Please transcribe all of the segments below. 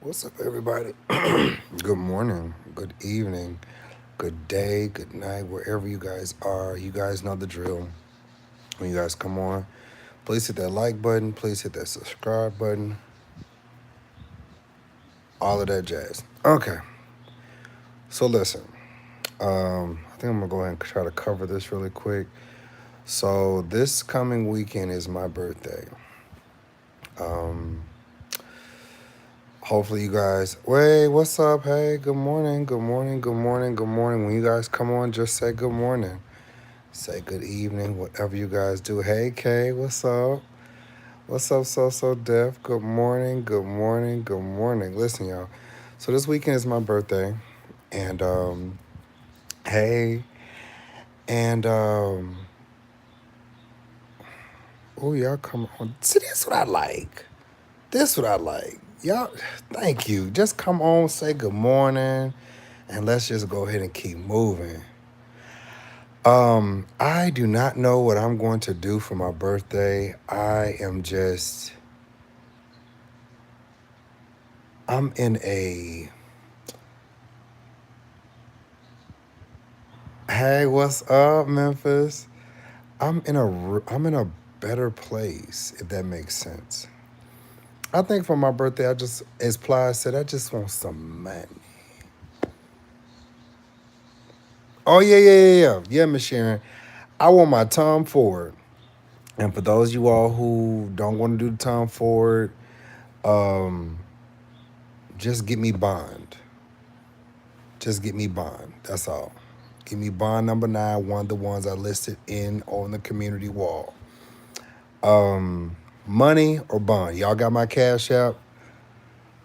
What's up, everybody? Good morning, good evening, good day, good night, wherever you guys are. You guys know the drill. When you guys come on, please hit that like button, please hit that subscribe button, all of that jazz. Okay, so listen, I think I'm gonna go ahead and try to cover this really quick. So, this coming weekend is my birthday. Um, Hopefully, you guys. Wait, what's up? Hey, good morning, good morning, good morning, good morning. When you guys come on, just say good morning. Say good evening, whatever you guys do. Hey, Kay, what's up? What's up, so deaf? Good morning, good morning, good morning. Listen, y'all. So this weekend is my birthday, and hey, and oh, y'all come on. See, this what I like. This what I like. Y'all, thank you. Just come on, say good morning, and let's just go ahead and keep moving. I do not know what I'm going to do for my birthday. I'm in a, hey, what's up, Memphis? I'm in a better place, if that makes sense. I think for my birthday, as Ply said, I just want some money. Oh, yeah, Miss Sharon. I want my Tom Ford. And for those of you all who don't want to do the Tom Ford, um, just get me Bond. Just get me Bond. That's all. Give me Bond number 9, one of the ones I listed in on the community wall. Money or Bond? Y'all got my Cash App?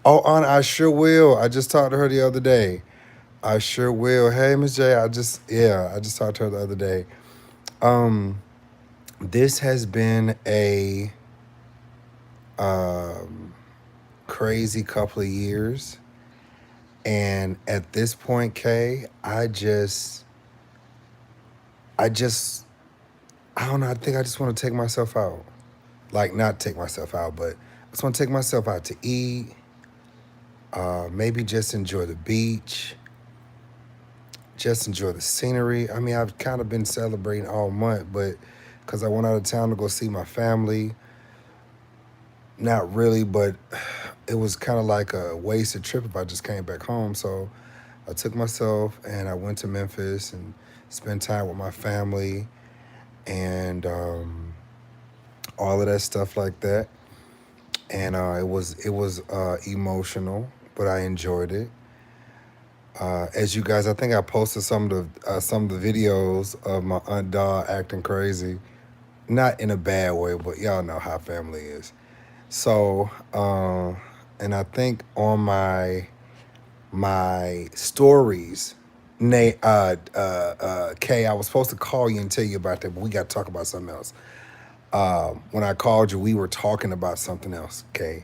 Oh, Anna, I sure will. I just talked to her the other day. I sure will. Hey, Miss J, I just talked to her the other day. Um, this has been a um, crazy couple of years. And at this point, Kay, I just, I don't know. I think I just want to take myself out. Like, not take myself out, but I just want to take myself out to eat. Maybe just enjoy the beach. Just enjoy the scenery. I mean, I've kind of been celebrating all month, but because I went out of town to go see my family, not really, but it was kind of like a wasted trip if I just came back home. So I took myself and I went to Memphis and spent time with my family and all of that stuff like that. And it was emotional, but I enjoyed it. As you guys, I think I posted some of the videos of my aunt Daw acting crazy, not in a bad way, but y'all know how family is. So, and I think on my stories, Kay, I was supposed to call you and tell you about that, but we got to talk about something else. When I called you, we were talking about something else, Kay.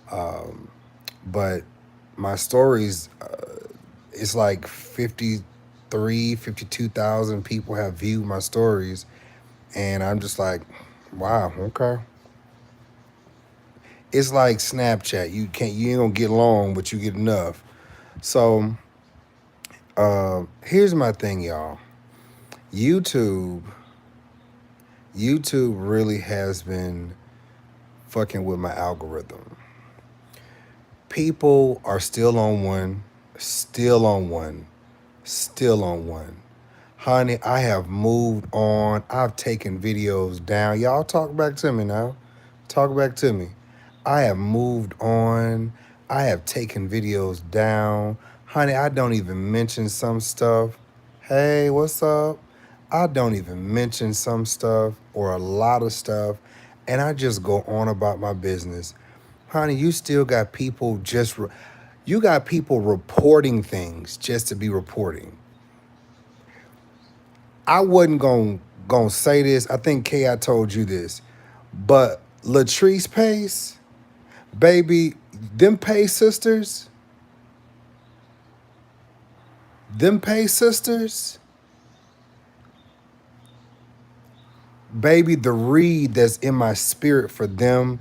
But my stories, it's like 52,000 people have viewed my stories, and I'm just like, wow, okay. It's like Snapchat. You ain't gonna get long, but you get enough. So here's my thing, y'all. YouTube, YouTube really has been fucking with my algorithm. People are still on one, still on one, still on one. Honey, I have moved on. I've taken videos down. Y'all talk back to me now. Talk back to me. I have moved on. I have taken videos down. Honey, I don't even mention some stuff. Hey, what's up? I don't even mention some stuff or a lot of stuff. And I just go on about my business. Honey, you still got people you got people reporting things just to be reporting. I wasn't gonna say this. I think Kay, I told you this, but Latrice Pace, baby, them Pace sisters, them Pace sisters, baby, the read that's in my spirit for them,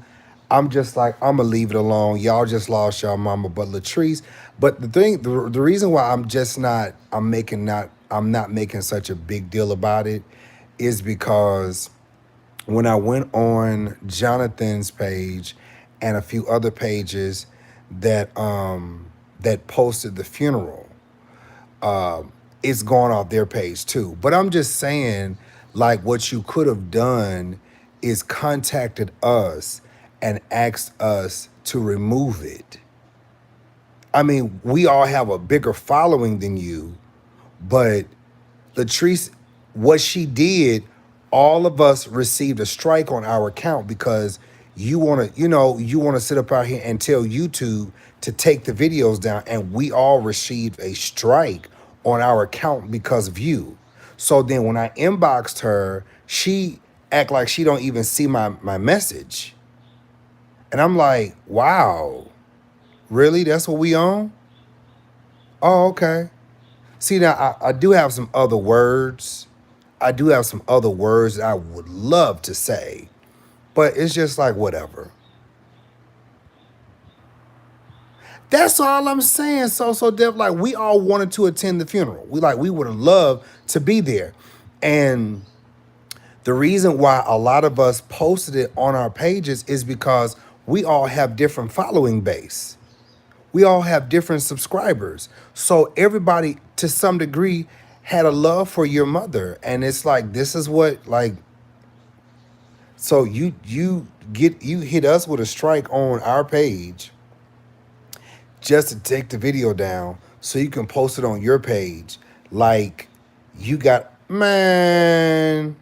I'm just like, I'm gonna leave it alone. Y'all just lost y'all mama. But Latrice, but the thing, the reason why I'm not making such a big deal about it is because when I went on Jonathan's page and a few other pages that posted the funeral, it's gone off their page too. But I'm just saying, like, what you could have done is contacted us and asked us to remove it. I mean, we all have a bigger following than you, but Latrice, what she did, all of us received a strike on our account because you want to sit up out here and tell YouTube to take the videos down, and we all received a strike on our account because of you. So then when I inboxed her, she act like she don't even see my message. And I'm like, wow, really? That's what we on? Oh, okay. See, now I do have some other words. I do have some other words that I would love to say, but it's just like whatever. That's all I'm saying. So Dev, like we all wanted to attend the funeral. We would have loved to be there. And the reason why a lot of us posted it on our pages is because we all have different following base. We all have different subscribers. So everybody to some degree had a love for your mother. And it's like this is what like so you hit us with a strike on our page just to take the video down so you can post it on your page. Like you got man,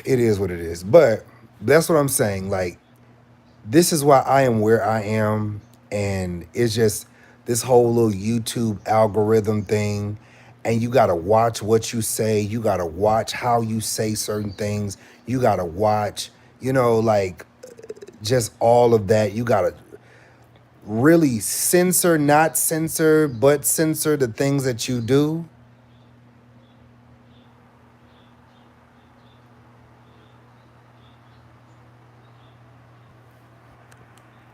it is what it is. But that's what I'm saying. Like this is why I am where I am. And it's just this whole little YouTube algorithm thing. And you got to watch what you say. You got to watch how you say certain things. You got to watch, like just all of that. You got to really censor, not censor, but censor the things that you do.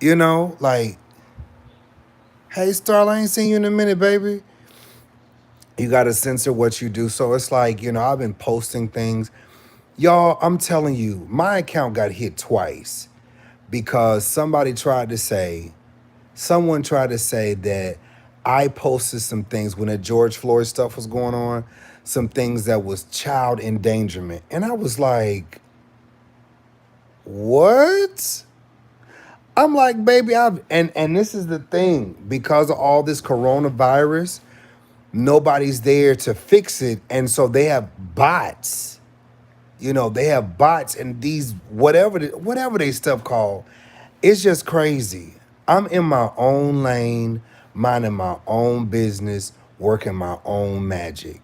Like, hey, Starla, I ain't seen you in a minute, baby. You got to censor what you do. So it's like, I've been posting things. Y'all, I'm telling you, my account got hit twice because someone tried to say that I posted some things when the George Floyd stuff was going on, some things that was child endangerment. And I was like, what? I'm like, baby, and this is the thing, because of all this coronavirus, nobody's there to fix it. And so they have bots. They have bots and these whatever they stuff called. It's just crazy. I'm in my own lane, minding my own business, working my own magic.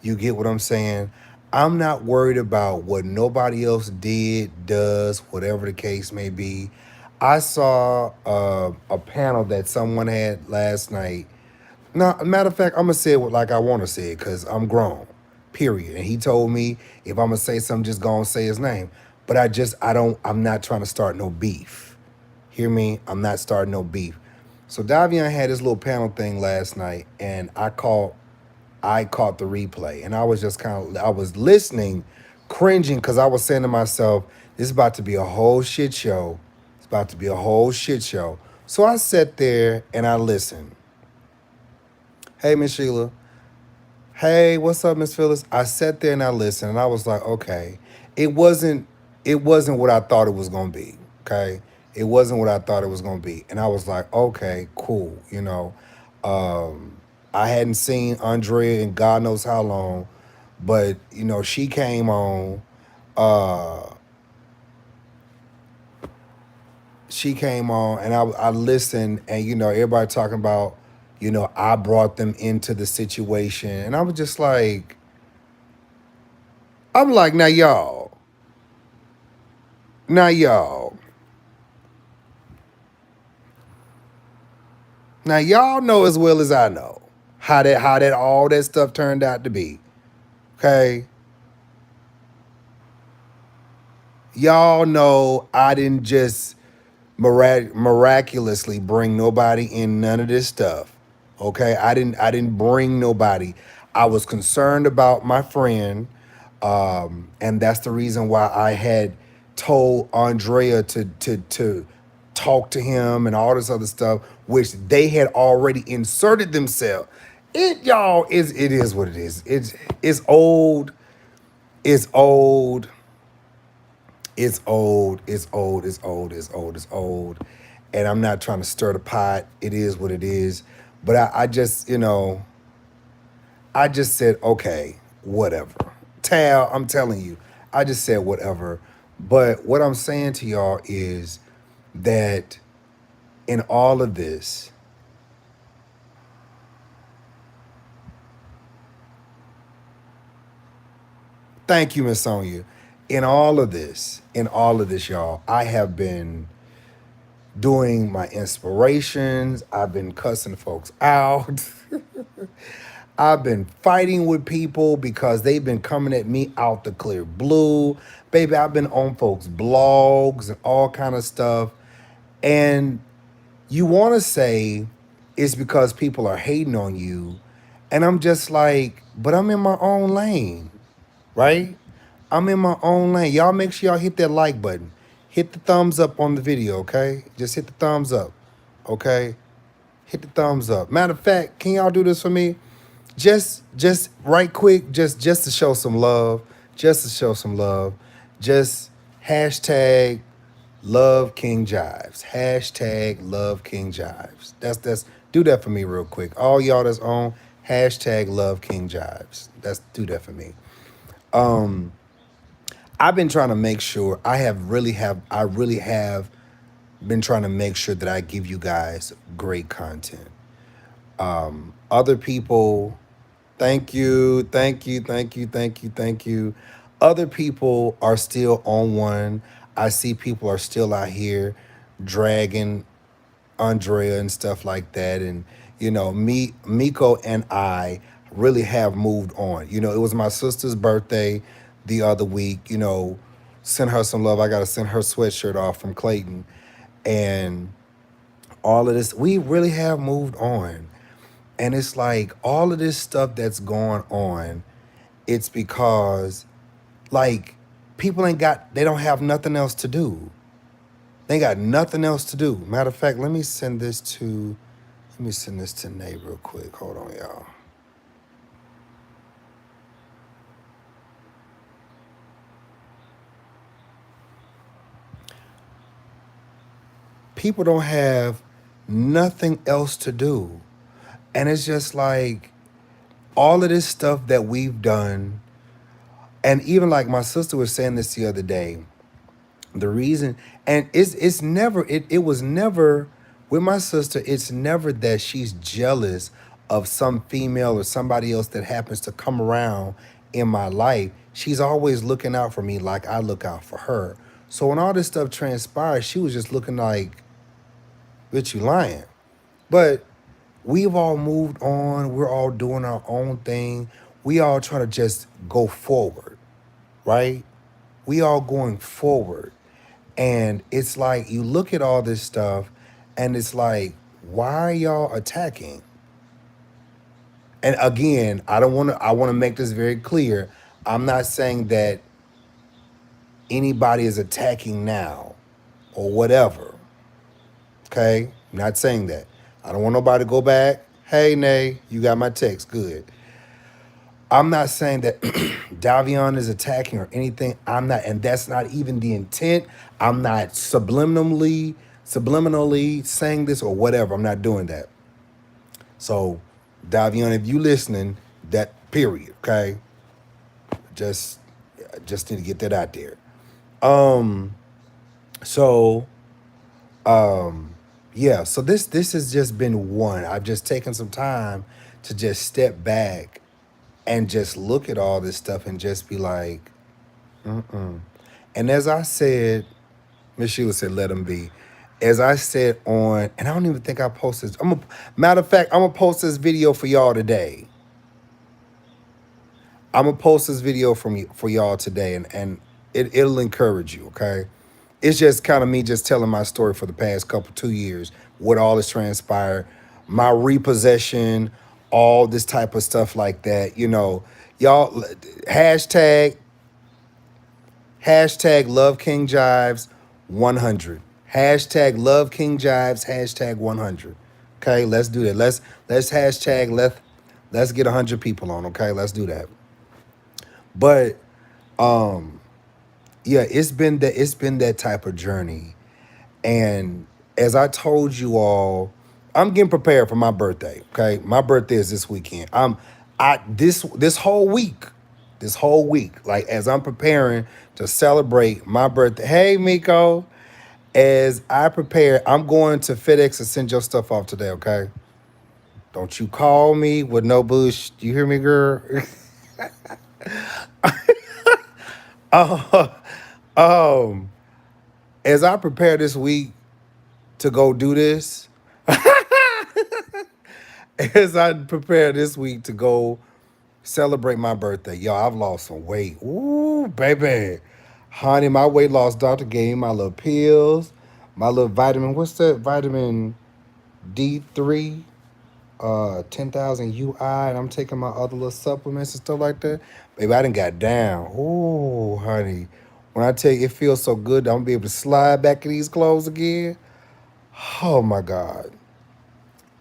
You get what I'm saying? I'm not worried about what nobody else did, does, whatever the case may be. I saw a panel that someone had last night. Now, matter of fact, I'm gonna say it like I want to say it because I'm grown. Period. And he told me if I'm gonna say something, just go and say his name. But I'm not trying to start no beef. Hear me? I'm not starting no beef. So Davion had this little panel thing last night, and I caught the replay, and I was just I was listening, cringing, because I was saying to myself, this is about to be a whole shit show. It's about to be a whole shit show. So I sat there and I listened. Hey, Miss Sheila. Hey, what's up, Miss Phyllis? I sat there and I listened, and I was like, okay, it wasn't, it wasn't what I thought it was gonna be. Okay, it wasn't what I thought it was gonna be, and I was like, okay, cool. Um, I hadn't seen Andrea in God knows how long, but she came on. Uh, she came on, and I listened, and everybody talking about, I brought them into the situation, and I was just like. I'm like, now y'all, now y'all know as well as I know how that all that stuff turned out to be. Okay, Y'all know I didn't just miraculously bring nobody in none of this stuff. Okay, I didn't bring nobody. I was concerned about my friend, and that's the reason why I had told Andrea to talk to him and all this other stuff, which they had already inserted themselves. It y'all is it is what it is. It's old. It's old. It's old, it's old, it's old, it's old, it's old. And I'm not trying to stir the pot. It is what it is. But I just, I just said, okay, whatever. Tal, I'm telling you, I just said whatever. But what I'm saying to y'all is that in all of this, thank you, Miss Sonia. In all of this, y'all, I have been doing my inspirations. I've been cussing folks out. I've been fighting with people because they've been coming at me out the clear blue. Baby, I've been on folks' blogs and all kind of stuff. And you want to say it's because people are hating on you. And I'm just like, but I'm in my own lane, right? I'm in my own lane. Y'all make sure y'all hit that like button. Hit the thumbs up on the video, okay? Just hit the thumbs up, okay? Hit the thumbs up. Matter of fact, can y'all do this for me? Just right quick, just to show some love, just to show some love, just hashtag love King Jives. Hashtag love King Jives. That's do that for me real quick. All y'all that's on hashtag love King Jives. That's do that for me. I've been trying to make sure I really have been trying to make sure that I give you guys great content. Other people, thank you, thank you, thank you, thank you, thank you. Other people are still on one. I see people are still out here dragging Andrea and stuff like that. And, me, Miko and I really have moved on. It was my sister's birthday the other week, send her some love. I got to send her sweatshirt off from Clayton. And all of this, we really have moved on. And it's like all of this stuff that's going on, it's because like people they don't have nothing else to do. They got nothing else to do. Matter of fact, let me send this to Nate real quick. Hold on, y'all. People don't have nothing else to do. And it's just like all of this stuff that we've done. And even like my sister was saying this the other day, the reason, and it's never it was never with my sister, it's never that she's jealous of some female or somebody else that happens to come around in my life. She's always looking out for me like I look out for her. So when all this stuff transpired, she was just looking like, bitch, you lying. But we've all moved on. We're all doing our own thing. We all try to just go forward, right? We all going forward. And it's like you look at all this stuff and it's like, why are y'all attacking? And again, I want to make this very clear. I'm not saying that anybody is attacking now or whatever. Okay? I'm not saying that. I don't want nobody to go back. Hey, Nay, you got my text. Good. I'm not saying that Davion is attacking or anything. I'm not, and that's not even the intent. I'm not subliminally saying this or whatever. I'm not doing that. So, Davion, if you listening, that period, okay? Just just need to get that out there. So, yeah, so this has just been one. I've just taken some time to just step back and just look at all this stuff and just be like, and as I said, Miss Sheila said, let them be. As I said on, and I don't even think I posted. Matter of fact, I'm gonna post this video for y'all today. I'm gonna post this video for y'all today, and It'll encourage you, okay? It's just kind of me just telling my story for the past couple 2 years, what all has transpired, my repossession, all this type of stuff like that. Y'all hashtag love King Jives 100. Hashtag love King Jives, hashtag 100. Okay, let's do that. Let's hashtag let's get 100 people on, okay? Let's do that. But yeah, it's been that type of journey. And as I told you all, I'm getting prepared for my birthday. Okay, my birthday is this weekend. This whole week, like as I'm preparing to celebrate my birthday. Hey, Miko, as I prepare, I'm going to FedEx to send your stuff off today. Okay, don't you call me with no bush. You hear me, girl? um, as I prepare this week to go do this, as I prepare this week to go celebrate my birthday, yo, I've lost some weight. Ooh, baby. Honey, my weight loss doctor gave me my little pills, my little vitamin. What's that? Vitamin D3, 10,000 UI, and I'm taking my other little supplements and stuff like that. Baby, I done got down. Ooh, honey. When I tell you it feels so good, I'm gonna be able to slide back in these clothes again. Oh my God.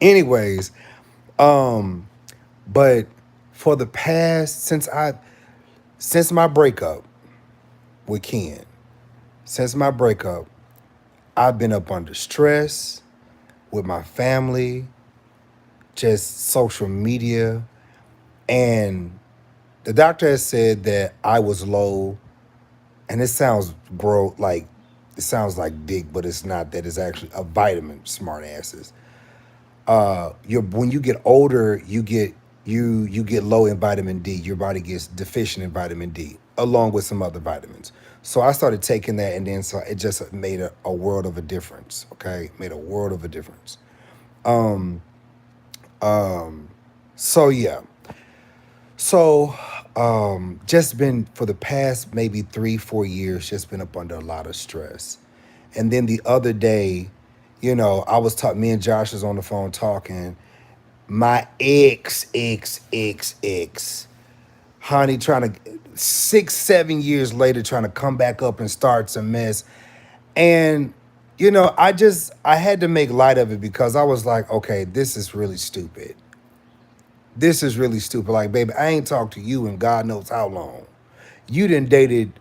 Anyways, um, but for the past since my breakup with Ken, since my breakup, I've been up under stress with my family, just social media, and the doctor has said that I was low, and it sounds like dick, but it's not that. It's actually a vitamin, smart asses. When you get older, you get low in vitamin D. Your body gets deficient in vitamin D, along with some other vitamins. So I started taking that, and then so it just made a world of a difference. Okay, made a world of a difference. So yeah, so just been for the past maybe 3 4 years, just been up under a lot of stress. And then the other day, I was talking. Me and Josh was on the phone talking. My ex, honey, trying to 6 7 years later, trying to come back up and start some mess. And I had to make light of it because I was like, okay, this is really stupid. This is really stupid. Like, baby, I ain't talked to you in God knows how long. You done dated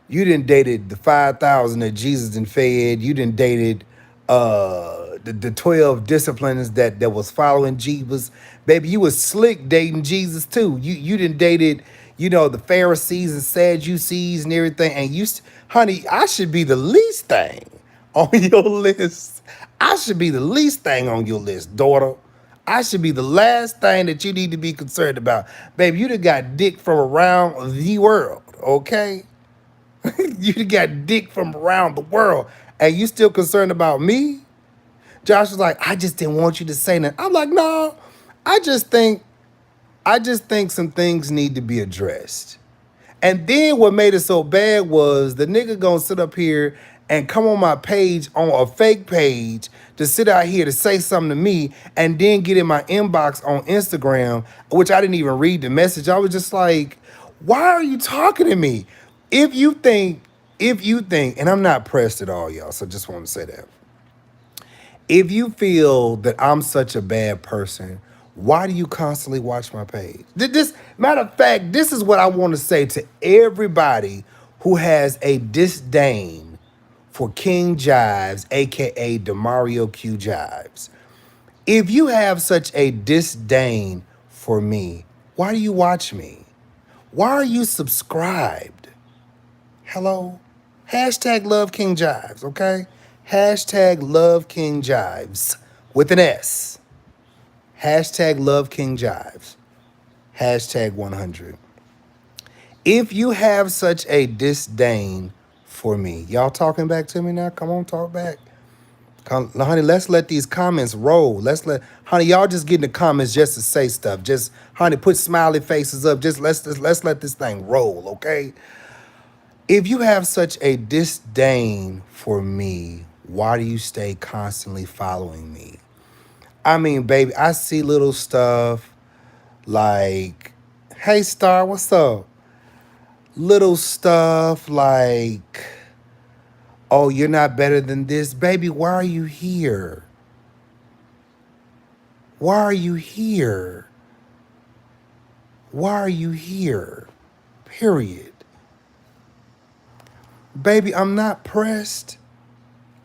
the 5,000 that Jesus done fed. You done dated the 12 disciplines that was following Jesus. Baby, you was slick dating Jesus too. You done dated, the Pharisees and Sadducees and everything. And honey, I should be the least thing on your list. I should be the least thing on your list, daughter. I should be the last thing that you need to be concerned about. Baby, you done got dick from around the world, okay? You done got dick from around the world. And you still concerned about me? Josh was like, I just didn't want you to say that. I'm like, no, I just think some things need to be addressed. And then what made it so bad was the nigga gonna sit up here and come on my page on a fake page to sit out here to say something to me and then get in my inbox on Instagram, which I didn't even read the message. I was just like, why are you talking to me? If you think, and I'm not pressed at all, y'all, so just want to say that. If you feel that I'm such a bad person, why do you constantly watch my page? This matter of fact, this is what I want to say to everybody who has a disdain for King Jives, aka DeMario Q Jives. If you have such a disdain for me, why do you watch me? Why are you subscribed? Hello? Hashtag love King Jives, okay? Hashtag love King Jives with an S. Hashtag love King Jives. Hashtag 100. If you have such a disdain for me, y'all talking back to me now? Come on, talk back. Come, honey, let's let these comments roll. Honey, y'all just get in the comments just to say stuff. Just, honey, put smiley faces up. Just let's let this thing roll, okay? If you have such a disdain for me, why do you stay constantly following me? I mean, baby, I see little stuff like, hey, Star, what's up? Little stuff like, oh, you're not better than this. Baby, why are you here? Why are you here? Why are you here? Period. Baby, I'm not pressed.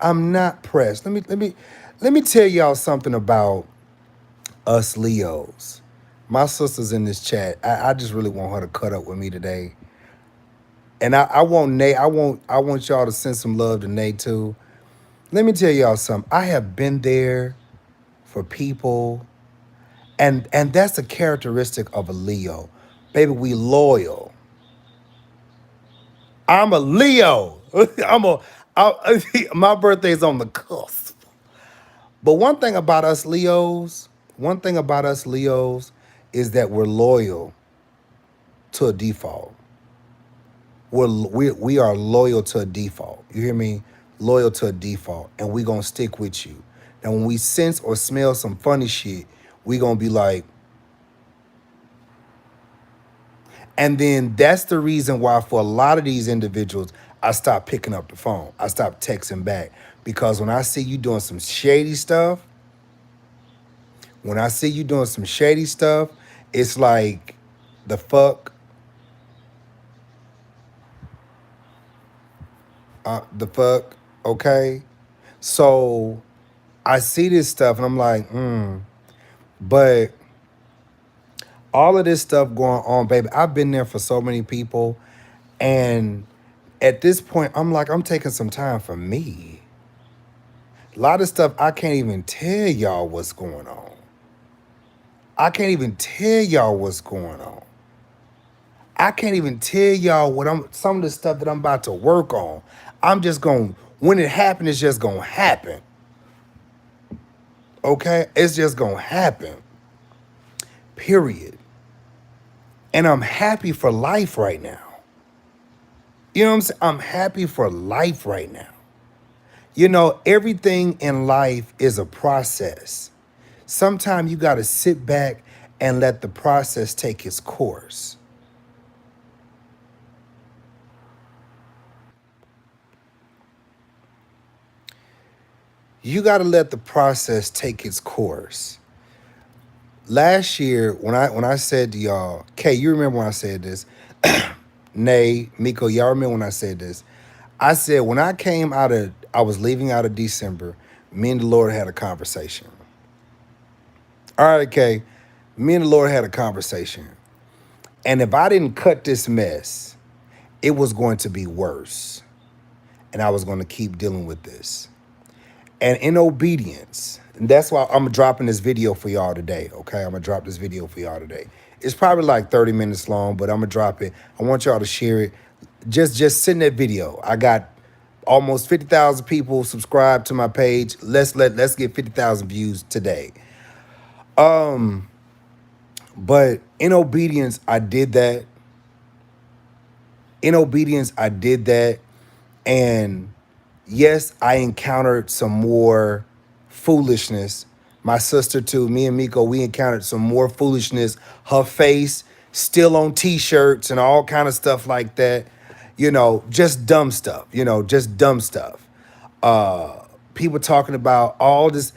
I'm not pressed. Let me tell y'all something about us Leos. My sister's in this chat. I just really want her to cut up with me today. And I want Nate, I want y'all to send some love to Nate too. Let me tell y'all something. I have been there for people, and that's a characteristic of a Leo. Baby, we loyal. I'm a Leo. My birthday's on the cusp. But one thing about us Leos is that we're loyal to a default. We are loyal to a default. You hear me? Loyal to a default, and we gonna stick with you. Now, when we sense or smell some funny shit, we gonna be like, and then that's the reason why for a lot of these individuals, I stopped picking up the phone. I stopped texting back because when I see you doing some shady stuff, when I see you doing some shady stuff, it's like, the fuck, the fuck, okay? So I see this stuff and I'm like, but all of this stuff going on, baby, I've been there for so many people. And at this point, I'm like, I'm taking some time for me. A lot of stuff I can't even tell y'all what's going on. I can't even tell y'all what's going on. I can't even tell y'all some of the stuff that I'm about to work on. I'm just going, when it happens, it's just going to happen. Okay? It's just going to happen. Period. And I'm happy for life right now. You know what I'm saying? I'm happy for life right now. You know, everything in life is a process. Sometimes you got to sit back and let the process take its course. You got to let the process take its course. Last year, when I said to y'all, Kay, you remember when I said this? Nay, Miko, y'all remember when I said this? I said when I was leaving out of December, me and the Lord had a conversation. All right, Kay, me and the Lord had a conversation. And if I didn't cut this mess, it was going to be worse. And I was going to keep dealing with this. And in obedience, and that's why I'm dropping this video for y'all today, okay? I'm going to drop this video for y'all today. It's probably like 30 minutes long, but I'm going to drop it. I want y'all to share it. Just send that video. I got almost 50,000 people subscribed to my page. Let's get 50,000 views today. But in obedience, I did that. In obedience, I did that. And yes, I encountered some more foolishness. My sister too, me and Miko, we encountered some more foolishness. Her face still on t-shirts and all kind of stuff like that. You know, just dumb stuff, just dumb stuff. People talking about all this,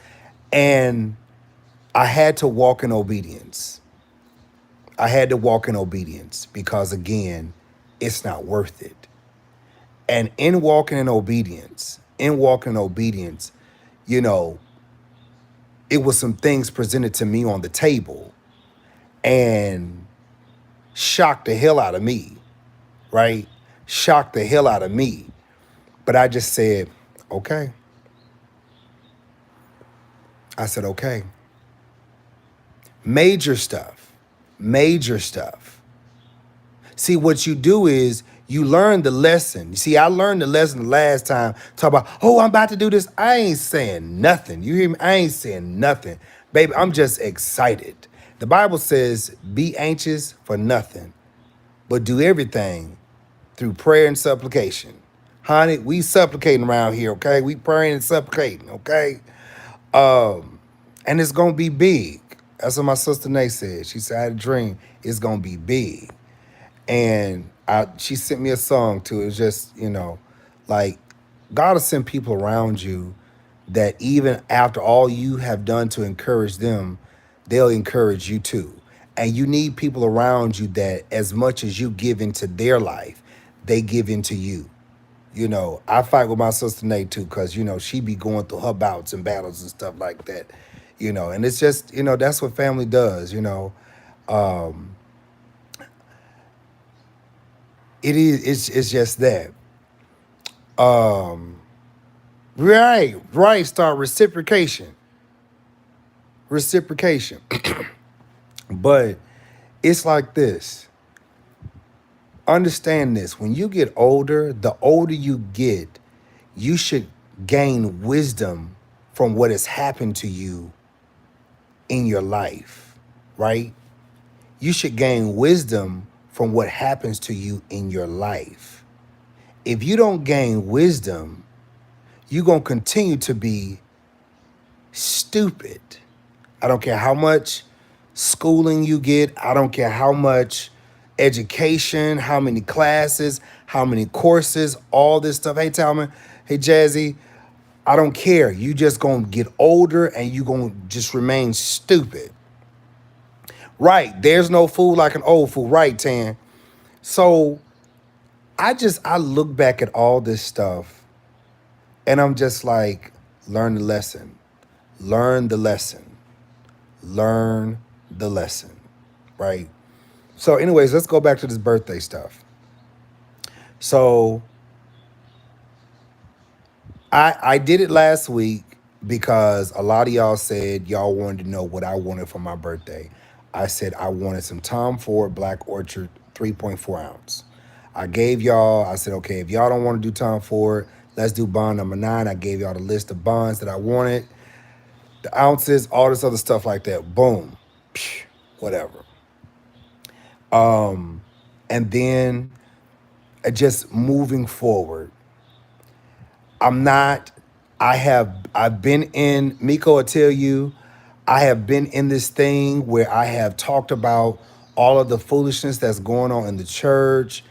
and I had to walk in obedience. I had to walk in obedience because, again, it's not worth it. And in walking in obedience, you know, it was some things presented to me on the table and shocked the hell out of me, right? Shocked the hell out of me. But I just said, okay. I said, okay. Major stuff. Major stuff. See, what you do is you learn the lesson. You see, I learned the lesson the last time. Talk about, oh, I'm about to do this. I ain't saying nothing. You hear me? I ain't saying nothing. Baby, I'm just excited. The Bible says, be anxious for nothing, but do everything through prayer and supplication. Honey, we supplicating around here, okay? We praying and supplicating, okay? And it's gonna be big. That's what my sister Nate said. She said, I had a dream. It's gonna be big. And she sent me a song too. It was just, like God will send people around you that even after all you have done to encourage them, they'll encourage you too. And you need people around you that as much as you give into their life, they give into you. I fight with my sister Nate too, because, she be going through her bouts and battles and stuff like that, and it's just, that's what family does. It's just that. Right, start reciprocation. Reciprocation. But it's like this. Understand this. When you get older, the older you get, you should gain wisdom from what has happened to you in your life, right? You should gain wisdom from what happens to you in your life. If you don't gain wisdom, you're going to continue to be stupid. I don't care how much schooling you get. I don't care how much education, how many classes, how many courses, all this stuff. Hey, Talman. Hey, Jazzy. I don't care. You just going to get older and you going to just remain stupid. Right. There's no fool like an old fool. Right, Tan. So I look back at all this stuff and I'm just like, learn the lesson. Learn the lesson. Learn the lesson. Right? So anyways, let's go back to this birthday stuff. So I did it last week because a lot of y'all said y'all wanted to know what I wanted for my birthday. I said I wanted some Tom Ford Black Orchard 3.4 ounce. I said, okay, if y'all don't want to do Tom Ford, let's do bond number 9. I gave y'all the list of bonds that I wanted, the ounces, all this other stuff like that. Boom. Psh, whatever. And then just moving forward, I've been in, Miko will tell you, I have been in this thing where I have talked about all of the foolishness that's going on in the church.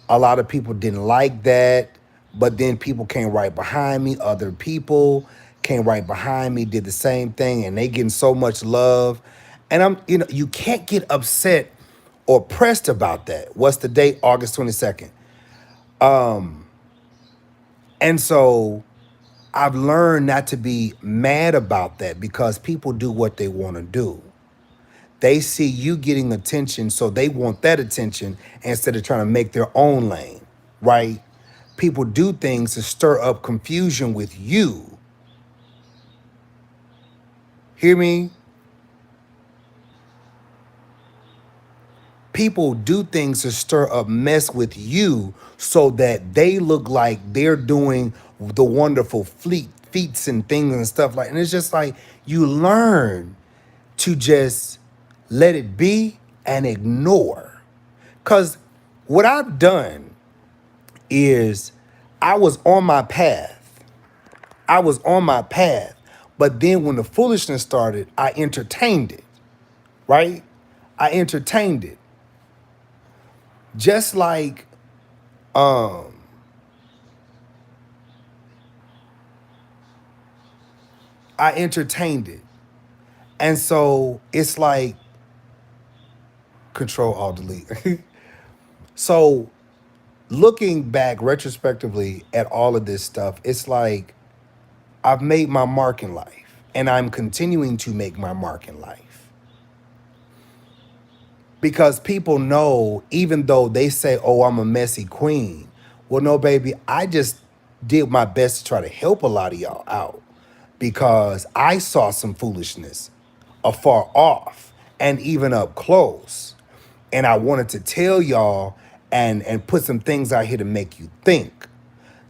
A lot of people didn't like that, but then people came right behind me. Other people came right behind me, did the same thing, and they getting so much love. And you can't get upset or pressed about that. What's the date? August 22nd. And so I've learned not to be mad about that because people do what they want to do. They see you getting attention, so they want that attention instead of trying to make their own lane, right? People do things to stir up confusion with you. Hear me? People do things to stir up mess with you so that they look like they're doing the wonderful feats and things and stuff like, and it's just like you learn to just let it be and ignore. Because what I've done is I was on my path. I was on my path. But then when the foolishness started, I entertained it, right? I entertained it. Just like I entertained it. And so it's like control alt delete. So looking back retrospectively at all of this stuff, it's like I've made my mark in life and I'm continuing to make my mark in life. Because people know, even though they say, oh, I'm a messy queen. Well, no, baby, I just did my best to try to help a lot of y'all out because I saw some foolishness afar off and even up close. And I wanted to tell y'all and put some things out here to make you think.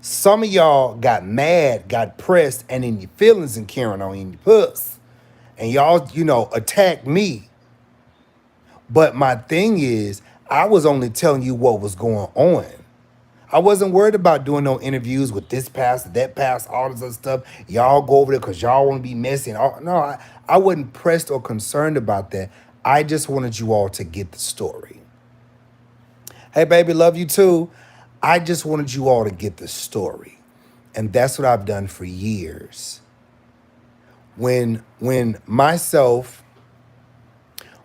Some of y'all got mad, got pressed, and in your feelings and carrying on in your puss. And y'all, attacked me. But my thing is, I was only telling you what was going on. I wasn't worried about doing no interviews with this pastor, that pastor, all this other stuff. Y'all go over there because y'all want to be messy. And all. No, I wasn't pressed or concerned about that. I just wanted you all to get the story. Hey, baby, love you too. I just wanted you all to get the story. And that's what I've done for years. When myself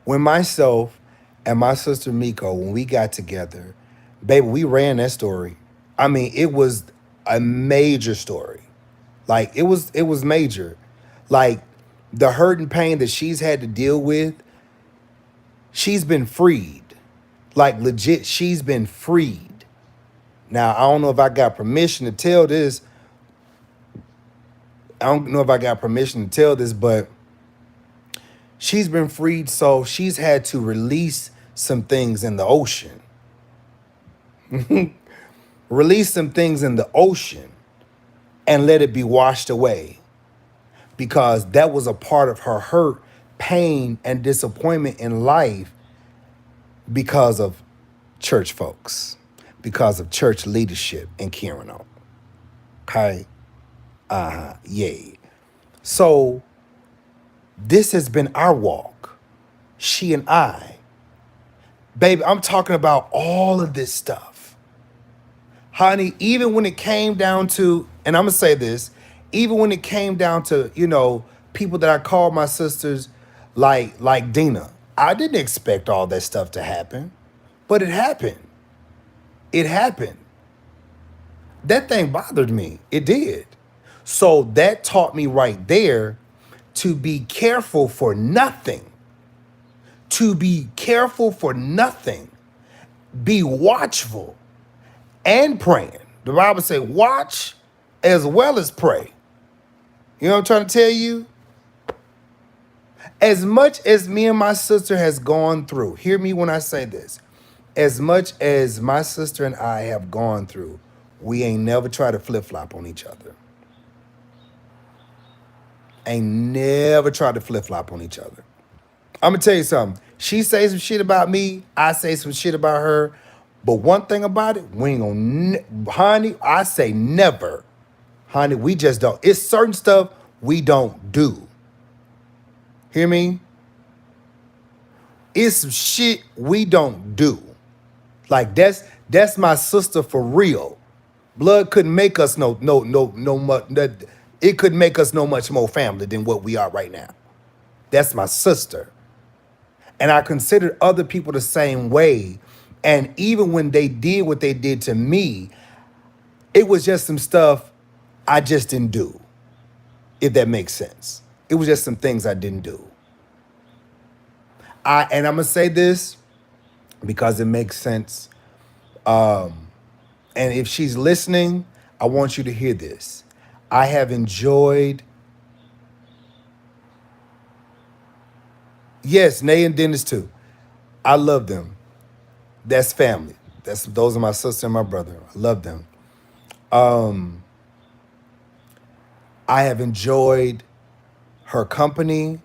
and my sister Miko, when we got together, baby, we ran that story. I mean, it was a major story. Like it was major. Like the hurt and pain that she's had to deal with, she's been freed. Like legit, she's been freed. Now, I don't know if I got permission to tell this. I don't know if I got permission to tell this, but she's been freed, so she's had to release some things in the ocean. Release some things in the ocean and let it be washed away because that was a part of her hurt, pain, and disappointment in life because of church folks, because of church leadership in Kirino. Okay? Yay. So this has been our walk, she and I. Baby, I'm talking about all of this stuff. Honey, even when it came down to, and I'm going to say this, even when it came down to, people that I called my sisters like Dina, I didn't expect all that stuff to happen, but it happened. It happened. That thing bothered me. It did. So that taught me right there to be careful for nothing. To be careful for nothing. Be watchful and praying. The Bible says watch as well as pray. You know what I'm trying to tell you? As much as me and my sister has gone through, hear me when I say this. As much as my sister and I have gone through, we ain't never tried to flip-flop on each other. Ain't never tried to flip-flop on each other. I'm going to tell you something. She say some shit about me. I say some shit about her. But one thing about it, we ain't gonna, honey, I say never. Honey, we just don't. It's certain stuff we don't do. Hear me? It's some shit we don't do. Like that's my sister for real. Blood couldn't make us no much. It couldn't make us no much more family than what we are right now. That's my sister. And I considered other people the same way. And even when they did what they did to me, it was just some stuff I just didn't do, if that makes sense. It was just some things I didn't do. And I'm going to say this because it makes sense. And if she's listening, I want you to hear this. I have enjoyed, yes, Nay and Dennis too. I love them. That's family. Those are my sister and my brother. I love them. I have enjoyed her company.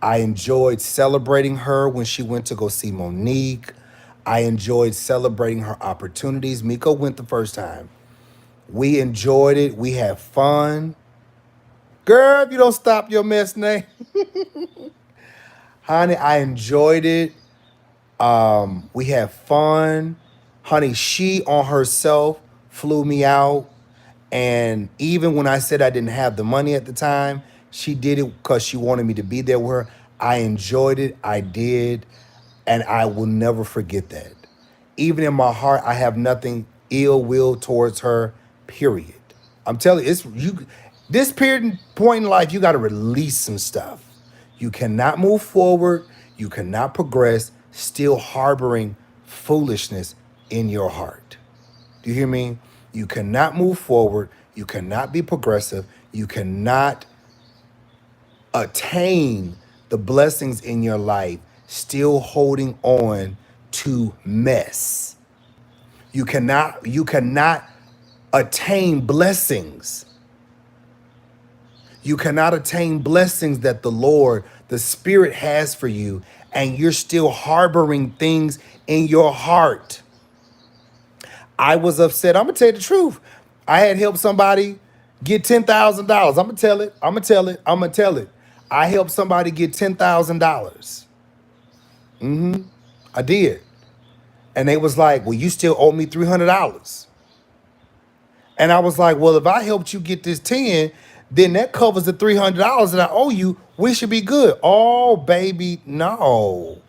I enjoyed celebrating her when she went to go see Monique. I enjoyed celebrating her opportunities. Miko went the first time. We enjoyed it. We had fun. Girl, if you don't stop your mess, Nay. Honey, I enjoyed it. We had fun. Honey, she on herself flew me out. And even when I said I didn't have the money at the time, she did it because she wanted me to be there with her. I enjoyed it. I did. And I will never forget that. Even in my heart, I have nothing ill will towards her, period. I'm telling you, this period point in life, you got to release some stuff. You cannot move forward. You cannot progress still harboring foolishness in your heart. Do you hear me? You cannot move forward. You cannot be progressive. You cannot attain the blessings in your life still holding on to mess. You cannot attain blessings. You cannot attain blessings that the Lord, the Spirit has for you, and you're still harboring things in your heart. I was upset. I'm gonna tell you the truth. I had helped somebody get $10,000. I'm gonna tell it. I'm gonna tell it. I'm gonna tell it. I helped somebody get $10,000. I did, and they was like, "Well, you still owe me $300." And I was like, "Well, if I helped you get this 10, then that covers the $300 that I owe you. We should be good." Oh, baby, no.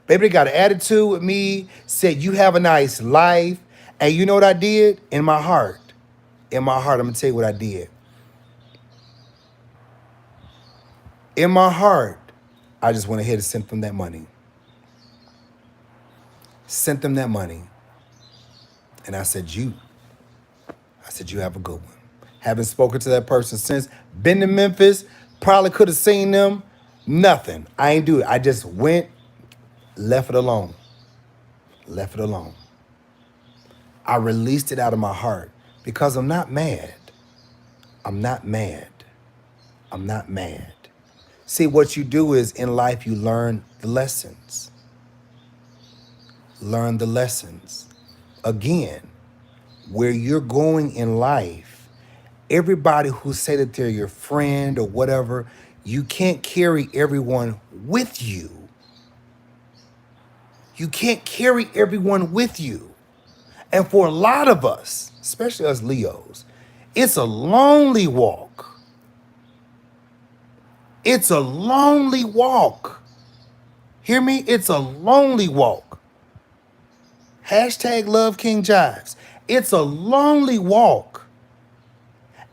Baby, they got an attitude with me. Said you have a nice life, and you know what I did in my heart. In my heart, I'm gonna tell you what I did. In my heart, I just went ahead and sent them that money. Sent them that money. And I said, you have a good one. Haven't spoken to that person since. Been to Memphis, probably could have seen them. Nothing. I ain't do it. I just went, left it alone. Left it alone. I released it out of my heart because I'm not mad. I'm not mad. I'm not mad. See, what you do is in life, you learn the lessons. Learn the lessons. Again, where you're going in life, everybody who say that they're your friend or whatever, you can't carry everyone with you. You can't carry everyone with you. And for a lot of us, especially us Leos, it's a lonely walk. It's a lonely walk. Hear me? It's a lonely walk. Hashtag love King Jives. It's a lonely walk.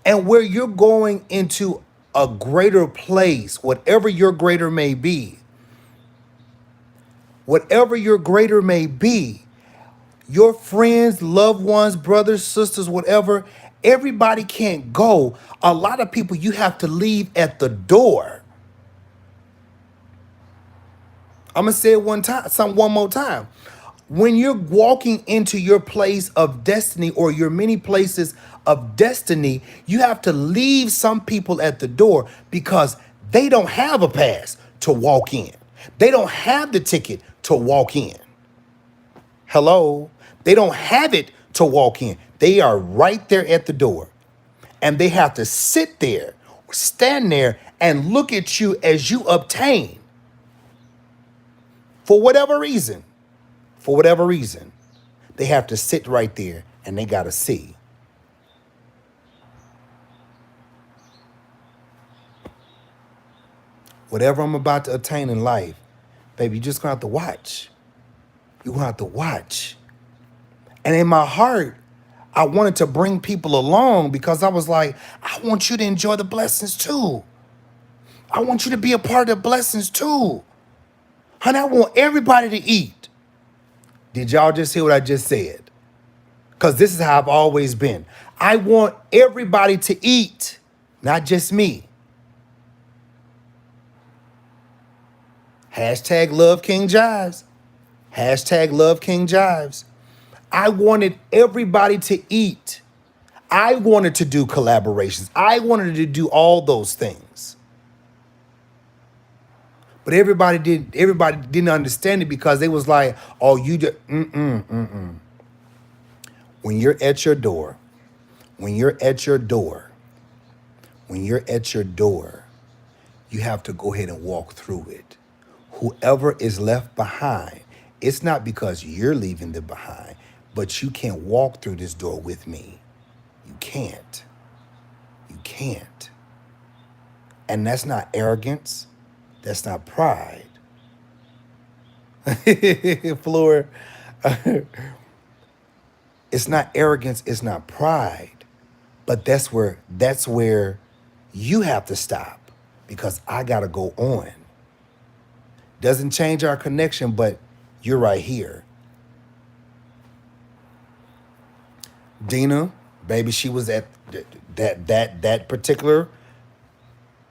And where you're going into a greater place, whatever your greater may be, whatever your greater may be, your friends, loved ones, brothers, sisters, whatever, everybody can't go. A lot of people you have to leave at the door. I'm gonna say it one more time. When you're walking into your place of destiny or your many places of destiny, you have to leave some people at the door because they don't have a pass to walk in. They don't have the ticket to walk in. Hello? They don't have it to walk in. They are right there at the door. And they have to sit there, stand there, and look at you as you obtain. For whatever reason, they have to sit right there and they got to see. Whatever I'm about to attain in life, baby, you're just going to have to watch. You're going to have to watch. And in my heart, I wanted to bring people along because I was like, I want you to enjoy the blessings too. I want you to be a part of the blessings too. Honey, I want everybody to eat. Did y'all just hear what I just said? Because this is how I've always been. I want everybody to eat, not just me. Hashtag love King Jives. Hashtag love King Jives. I wanted everybody to eat. I wanted to do collaborations. I wanted to do all those things. But everybody didn't understand it because they was like, oh, you do When you're at your door, when you're at your door, you have to go ahead and walk through it. Whoever is left behind, it's not because you're leaving them behind, but you can't walk through this door with me. You can't. You can't. And that's not arrogance. That's not pride. Floor. It's not arrogance. It's not pride. But that's where you have to stop because I got to go on. Doesn't change our connection, but you're right here. Dina, baby, she was at that particular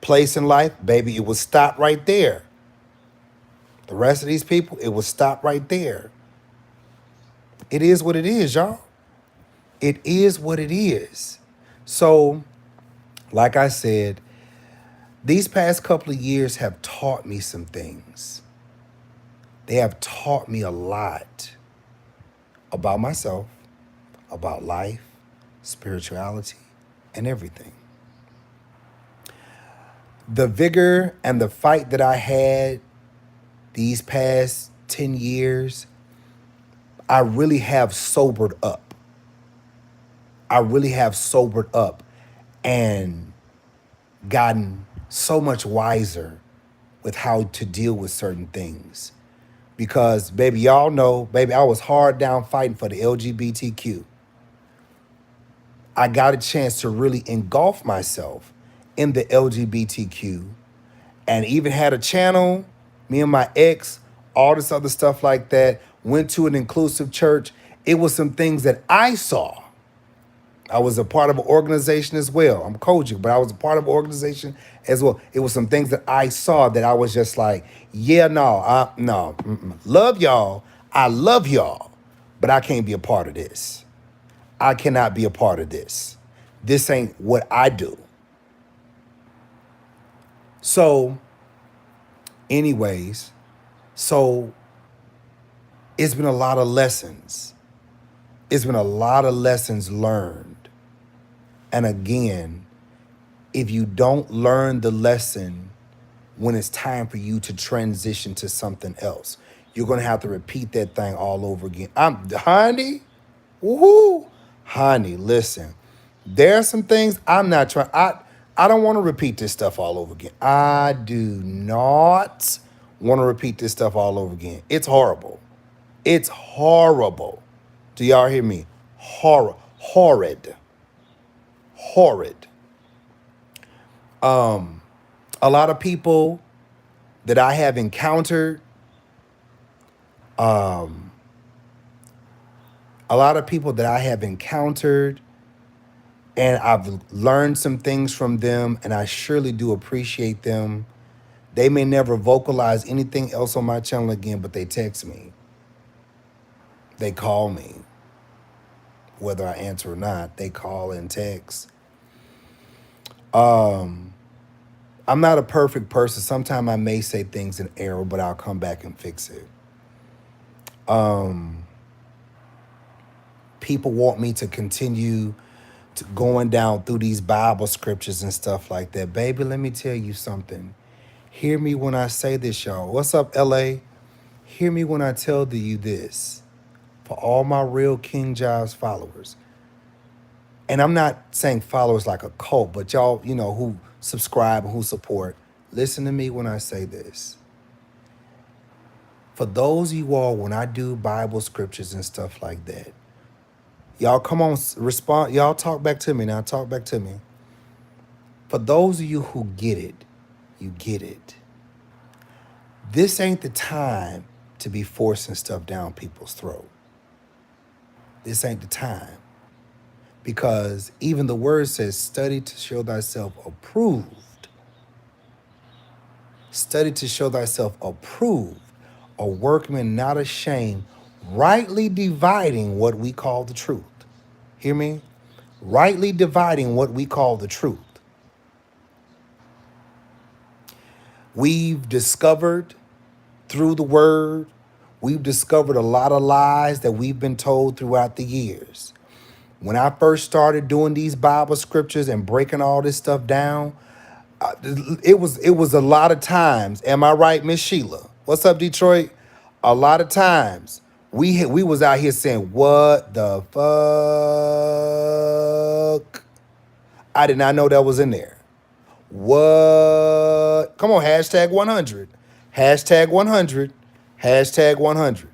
place in life. Baby, it was stop right there. The rest of these people, it was stop right there. It is what it is, y'all. It is what it is. So, like I said, these past couple of years have taught me some things. They have taught me a lot about myself, about life, spirituality, and everything. The vigor and the fight that I had these past 10 years, I really have sobered up. I really have sobered up and gotten so much wiser with how to deal with certain things. Because, baby, y'all know, baby, I was hard down fighting for the LGBTQ. I got a chance to really engulf myself in the LGBTQ and even had a channel, me and my ex, all this other stuff like that, went to an inclusive church. It was some things that I saw. I was a part of an organization as well. I'm coaching, but I was a part of an organization as well. It was some things that I saw that I was just like, yeah, no, love y'all. I love y'all, but I can't be a part of this. I cannot be a part of this. This ain't what I do. So, anyways, so it's been a lot of lessons. It's been a lot of lessons learned. And again, if you don't learn the lesson when it's time for you to transition to something else, you're gonna have to repeat that thing all over again. Honey, woohoo, honey, listen. There are some things I'm not trying. I don't want to repeat this stuff all over again. I do not want to repeat this stuff all over again. It's horrible. It's horrible. Do y'all hear me? Horrid. Horrid. A lot of people that I have encountered, a lot of people that I have encountered, and I've learned some things from them, and I surely do appreciate them. They may never vocalize anything else on my channel again, but they text me. They call me. Whether I answer or not, they call and text. I'm not a perfect person. Sometimes I may say things in error, but I'll come back and fix it. People want me to continue to going down through these Bible scriptures and stuff like that. Baby, let me tell you something. Hear me when I say this, y'all. What's up, LA? Hear me when I tell you this. For all my real King Jives followers. And I'm not saying followers like a cult, but y'all, who subscribe and who support. Listen to me when I say this. For those of you all, when I do Bible scriptures and stuff like that, y'all come on, respond. Y'all talk back to me now. Talk back to me. For those of you who get it, you get it. This ain't the time to be forcing stuff down people's throat. This ain't the time. Because even the word says, study to show thyself approved. Study to show thyself approved, a workman not ashamed, rightly dividing what we call the truth. Hear me? Rightly dividing what we call the truth. We've discovered through the word, we've discovered a lot of lies that we've been told throughout the years. When I first started doing these Bible scriptures and breaking all this stuff down, it was a lot of times. Am I right, Miss Sheila? What's up, Detroit? A lot of times we was out here saying, "What the fuck?" I did not know that was in there. What? Come on, hashtag 100, hashtag 100, hashtag 100.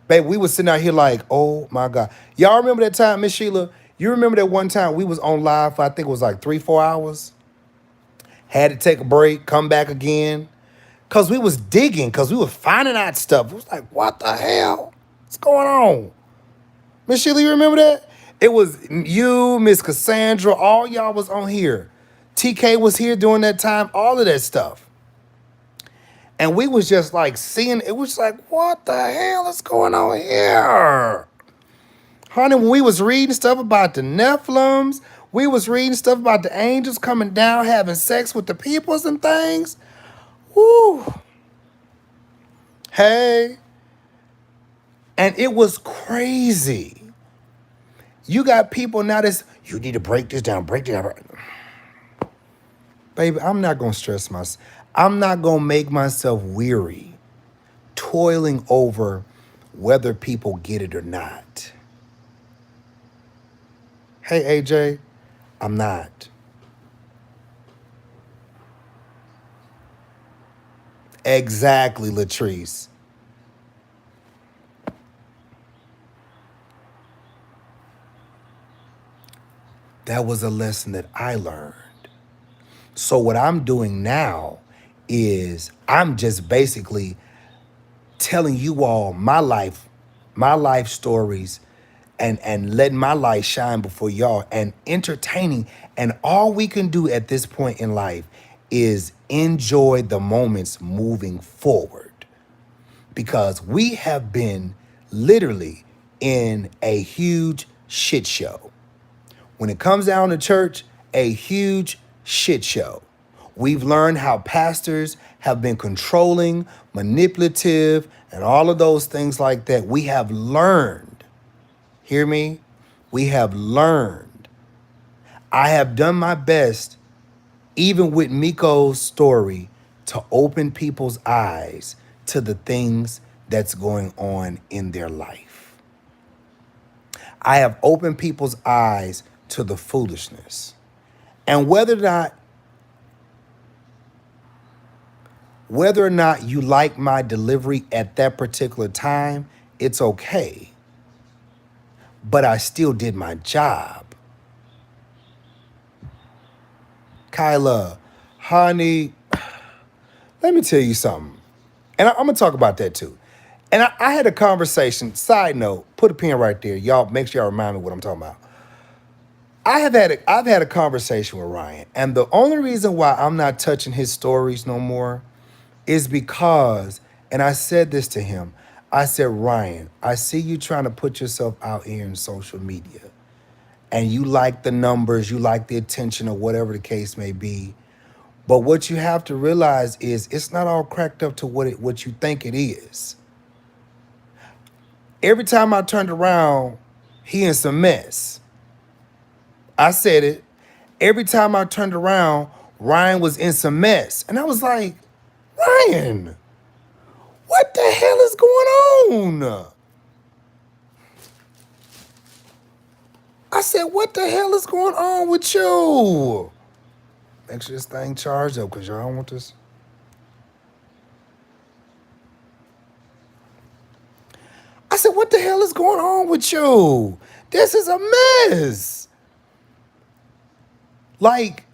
Babe, we was sitting out here like, oh my God. Y'all remember that time, Miss Sheila? You remember that one time we was on live for, I think it was like 3-4 hours? Had to take a break, come back again. Because we was digging, because we was finding out stuff. It was like, what the hell? What's going on? Miss Sheila, you remember that? It was you, Miss Cassandra, all y'all was on here. TK was here during that time, all of that stuff. And we was just like seeing, it was like, what the hell is going on here? Honey, when we was reading stuff about the Nephilims, we was reading stuff about the angels coming down, having sex with the peoples and things. Woo. Hey. And it was crazy. You got people now that's, you need to break this down, break it down. Baby, I'm not going to stress myself. I'm not going to make myself weary toiling over whether people get it or not. Hey, AJ, I'm not. Exactly, Latrice. That was a lesson that I learned. So what I'm doing now is I'm just basically telling you all my life stories and letting my light shine before y'all and entertaining. And all we can do at this point in life is enjoy the moments moving forward because we have been literally in a huge shit show. When it comes down to church, a huge shit show. We've learned how pastors have been controlling, manipulative, and all of those things like that. We have learned, hear me? We have learned. I have done my best, even with Miko's story, to open people's eyes to the things that's going on in their life. I have opened people's eyes to the foolishness. And whether or not you like my delivery at that particular time, it's okay. But I still did my job. Kyla, honey, let me tell you something. And I'm going to talk about that too. And I had a conversation, side note, put a pin right there. Y'all, make sure y'all remind me what I'm talking about. I've had a conversation with Ryan. And the only reason why I'm not touching his stories no more is because, and I said this to him, I said, Ryan, I see you trying to put yourself out here in social media. And you like the numbers, you like the attention or whatever the case may be. But what you have to realize is it's not all cracked up to what you think it is. Every time I turned around, he in some mess. I said it. Every time I turned around, Ryan was in some mess. And I was like, Ryan, what the hell is going on? I said, what the hell is going on with you? Make sure this thing charged up because y'all don't want this. I said, what the hell is going on with you? This is a mess. Like,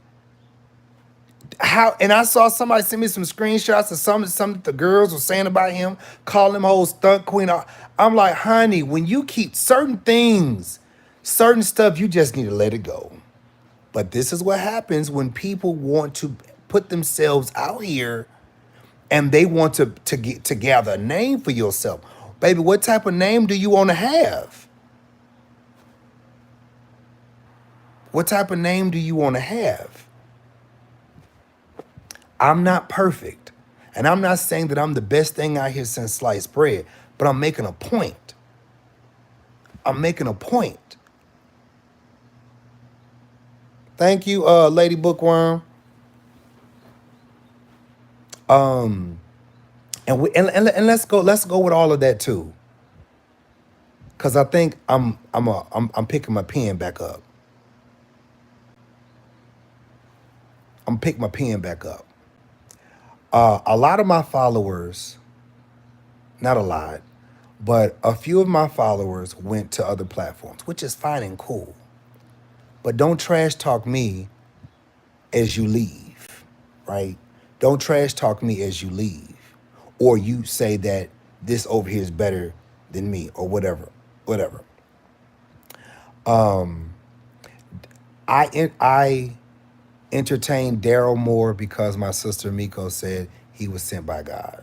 how, and I saw somebody send me some screenshots of something the girls were saying about him, calling him whole stunt queen. I'm like, honey, when you keep certain things, certain stuff, you just need to let it go. But this is what happens when people want to put themselves out here and they want to gather a name for yourself. Baby, what type of name do you want to have? What type of name do you want to have? I'm not perfect. And I'm not saying that I'm the best thing out here since sliced bread, but I'm making a point. I'm making a point. Thank you, Lady Bookworm. And let's go with all of that too. Cause I think I'm picking my pen back up. I'm picking my pen back up. A lot of my followers, not a lot, but a few of my followers went to other platforms, which is fine and cool. But don't trash talk me as you leave, right? Don't trash talk me as you leave. Or you say that this over here is better than me or whatever. I entertained Daryl more because my sister Miko said he was sent by God.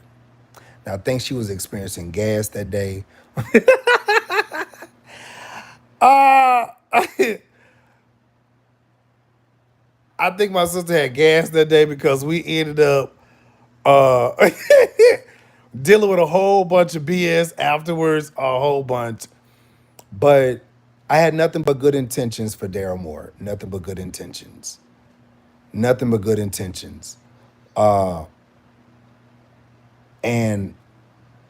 Now I think she was experiencing gas that day. I think my sister had gas that day because we ended up dealing with a whole bunch of BS afterwards, a whole bunch. But I had nothing but good intentions for Daryl Moore. Nothing but good intentions. Nothing but good intentions. And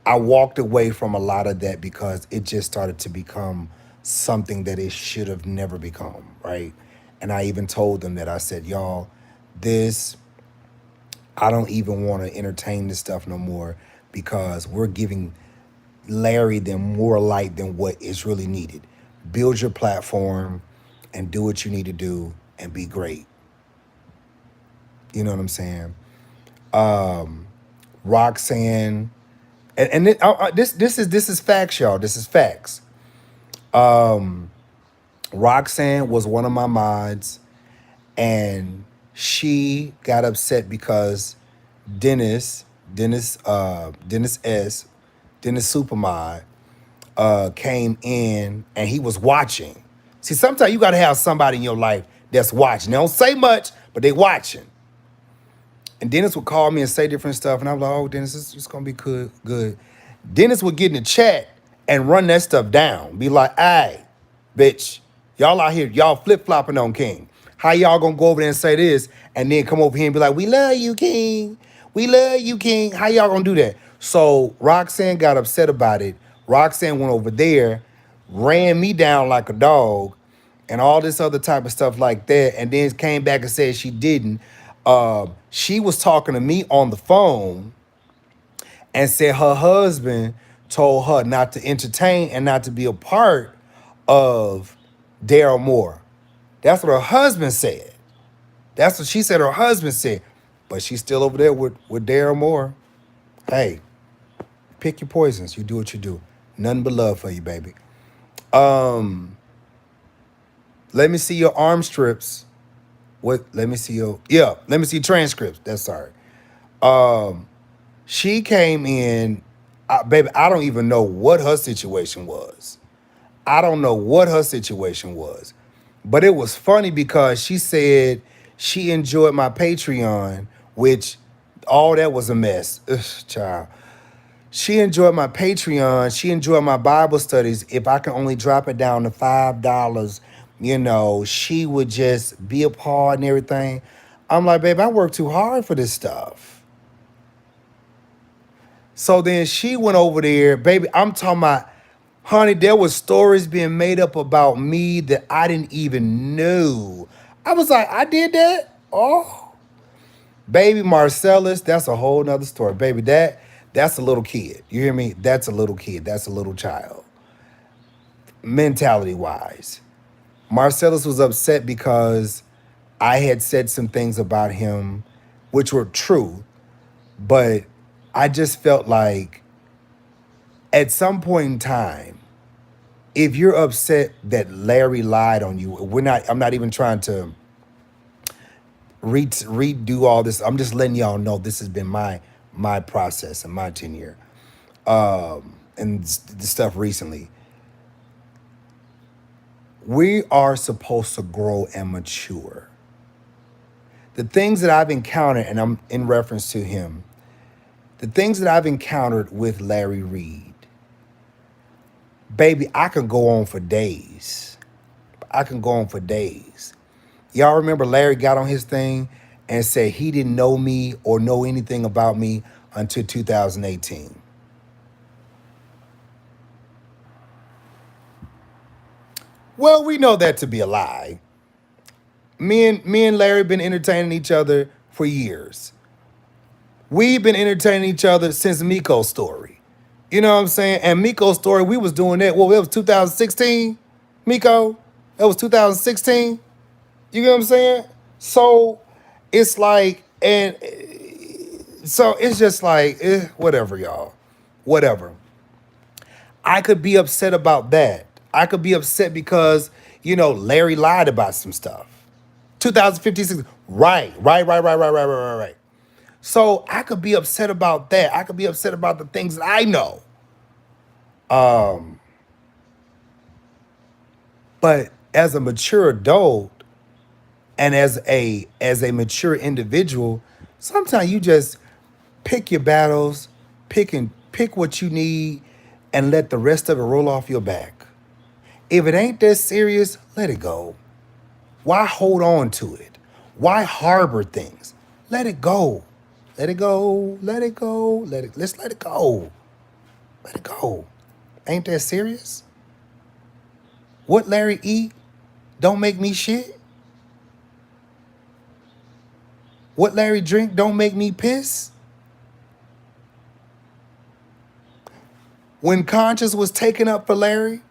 I walked away from a lot of that because it just started to become something that it should have never become, right? And I even told them that I said, y'all, this, I don't even want to entertain this stuff no more because we're giving Larry them more light than what is really needed. Build your platform and do what you need to do and be great. You know what I'm saying? Roxanne, this is facts, y'all. This is facts. Roxanne was one of my mods, and she got upset because Dennis, Dennis S, Dennis Supermod, came in and he was watching. See, sometimes you gotta have somebody in your life that's watching. They don't say much, but they watching. And Dennis would call me and say different stuff, and I'm like, "Oh, Dennis, it's gonna be good, good." Dennis would get in the chat and run that stuff down. Be like, "Hey, bitch, y'all out here, y'all flip flopping on King. How y'all gonna go over there and say this, and then come over here and be like, 'We love you, King. We love you, King.' How y'all gonna do that?" So Roxanne got upset about it. Roxanne went over there, ran me down like a dog, and all this other type of stuff like that, and then came back and said she didn't. She was talking to me on the phone and said her husband told her not to entertain and not to be a part of Daryl Moore. That's what her husband said. That's what she said her husband said. But she's still over there with Daryl Moore. Hey, pick your poisons. You do what you do. Nothing but love for you, baby. Let me see your arm strips. What? Let me see your, yeah. Let me see transcripts. That's sorry. She came in, baby. I don't even know what her situation was. I don't know what her situation was, but it was funny because she said she enjoyed my Patreon, which all that was a mess. Ugh, child. She enjoyed my Patreon. She enjoyed my Bible studies. If I can only drop it down to $5, she would just be a part and everything. I'm like, babe, I work too hard for this stuff. So then she went over there, baby. I'm talking about, honey, there was stories being made up about me that I didn't even know. I was like, I did that? Oh, baby Marcellus, that's a whole nother story. Baby, that's a little kid. You hear me? That's a little kid. That's a little child. Mentality wise. Marcellus was upset because I had said some things about him, which were true, but I just felt like at some point in time, if you're upset that Larry lied on you, I'm not even trying to redo all this. I'm just letting y'all know this has been my process and my tenure, and the stuff recently. We are supposed to grow and mature. The things that I've encountered, and I'm in reference to him, the things that I've encountered with Larry Reed, baby, I can go on for days. I can go on for days. Y'all remember Larry got on his thing and said he didn't know me or know anything about me until 2018. Well, we know that to be a lie. Me and Larry been entertaining each other for years. We've been entertaining each other since Miko's story. You know what I'm saying? And Miko's story, we was doing that. Well, it was 2016, Miko. That was 2016. You get what I'm saying? So it's like, and so it's just like, whatever, y'all. Whatever. I could be upset about that. I could be upset because, Larry lied about some stuff. 2015, right. So I could be upset about that. I could be upset about the things that I know. But as a mature adult and as a mature individual, sometimes you just pick your battles, pick what you need, and let the rest of it roll off your back. If it ain't that serious, let it go. Why hold on to it? Why harbor things? Let it go. Let it go. Let it go. Let's let it go. Let it go. Ain't that serious? What Larry eat don't make me shit. What Larry drink don't make me piss. When conscience was taken up for Larry,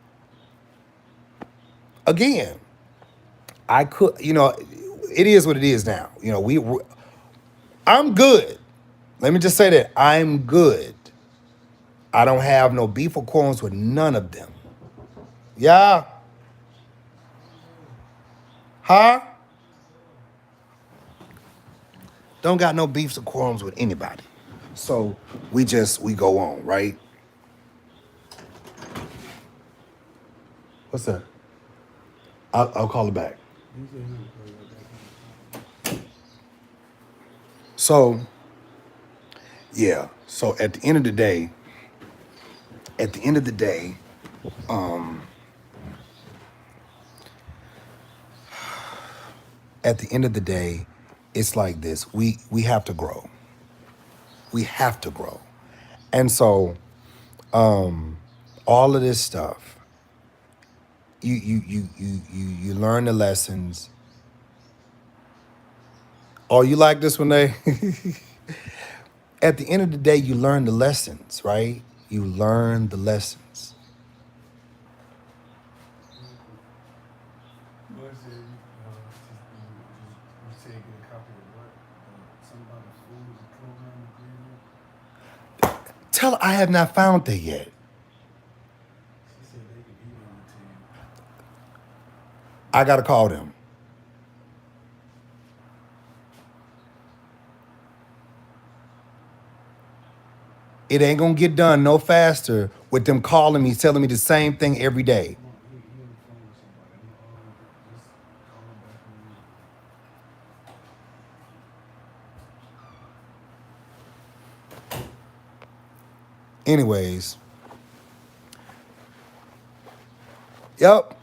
again, I could, it is what it is now. I'm good. Let me just say that I'm good. I don't have no beef or quarrels with none of them. Yeah. Huh? Don't got no beefs or quarrels with anybody. So we go on, right? What's that? I'll call it back. So, yeah. So at the end of the day, at the end of the day, at the end of the day, it's like this. We have to grow. We have to grow. And so all of this stuff, you learn the lessons. Oh, you like this one, they? At the end of the day, you learn the lessons, right? You learn the lessons. Tell her I have not found that yet. I gotta call them. It ain't gonna get done no faster with them calling me, telling me the same thing every day. Anyways, yep.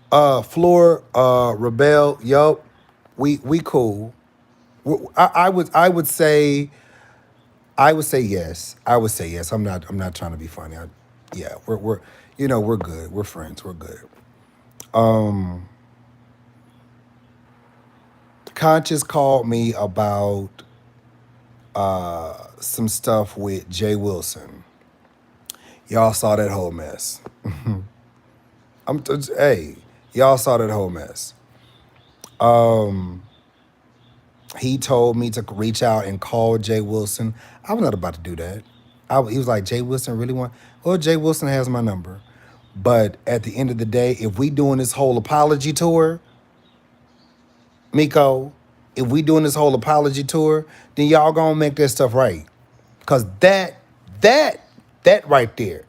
Floor, Rebel, yup. We cool. I would say yes. I would say yes. I'm not trying to be funny. Yeah, we're good. We're friends. We're good. Conscious called me about some stuff with Jay Wilson. Y'all saw that whole mess. Hey, y'all saw that whole mess. He told me to reach out and call Jay Wilson. I was not about to do that. He was like, Jay Wilson really want? Well, Jay Wilson has my number. But at the end of the day, if we doing this whole apology tour, Miko, if we doing this whole apology tour, then y'all gonna make that stuff right. Cause that, that right there,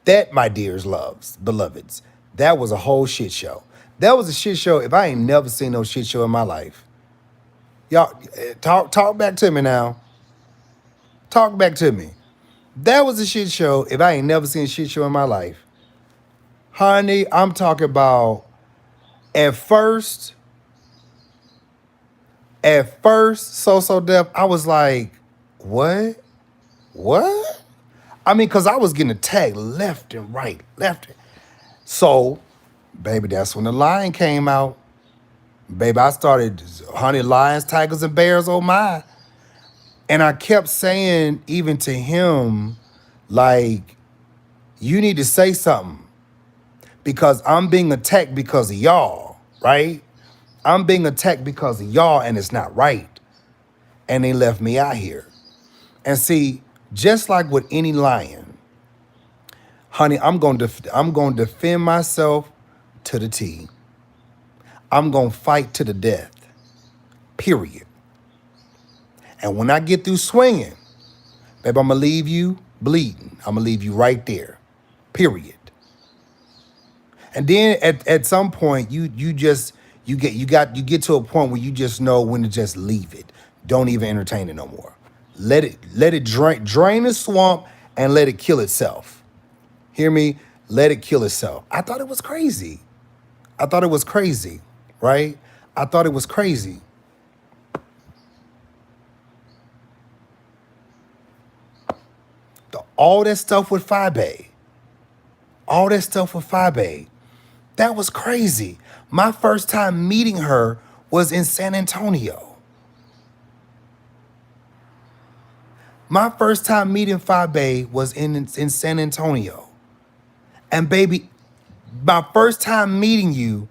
that, my dears, loves, beloveds, that was a whole shit show. That was a shit show if I ain't never seen no shit show in my life. Y'all, talk back to me now. Talk back to me. That was a shit show if I ain't never seen a shit show in my life. Honey, I'm talking about at first, so deaf, I was like, what? What? I mean, because I was getting attacked left and right, left. So, baby, that's when the lion came out. Baby, I started, honey, lions, tigers, and bears, oh my. And I kept saying, even to him, like, you need to say something because I'm being attacked because of y'all, right? I'm being attacked because of y'all, and it's not right. And they left me out here. And see, just like with any lion, honey, I'm gonna defend myself to the T. I'm gonna fight to the death. Period. And when I get through swinging, baby, I'm gonna leave you bleeding. I'm gonna leave you right there. Period. And then at some point, you get to a point where you just know when to just leave it. Don't even entertain it no more. Let it drain the swamp and let it kill itself. Hear me? let it kill itself. I thought it was crazy. I thought it was crazy, right? I thought it was crazy. All that stuff with Fabe, all that stuff with Fabe, that was crazy. My first time meeting her was in San Antonio. My first time meeting Fabe was in San Antonio. And baby, my first time meeting you,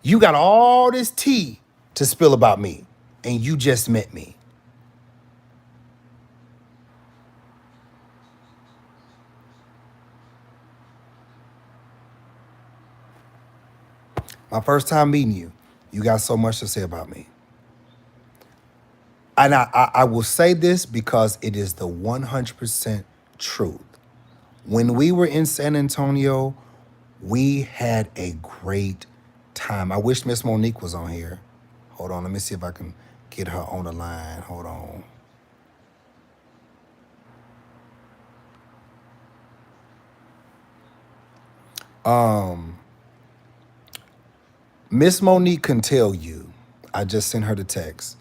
you got all this tea to spill about me, and you just met me. My first time meeting you, you got so much to say about me. And I will say this because it is the 100% truth. When we were in San Antonio, we had a great time. I wish Miss Monique was on here. Hold on, let me see if I can get her on the line. Hold on. Miss Monique can tell you, I just sent her the text.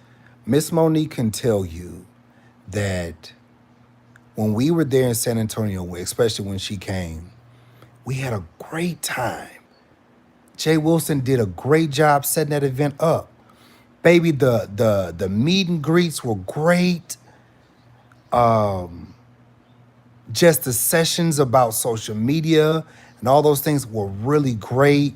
Miss Monique can tell you that when we were there in San Antonio, especially when she came, we had a great time. Jay Wilson did a great job setting that event up. Baby, the meet and greets were great. Just the sessions about social media and all those things were really great.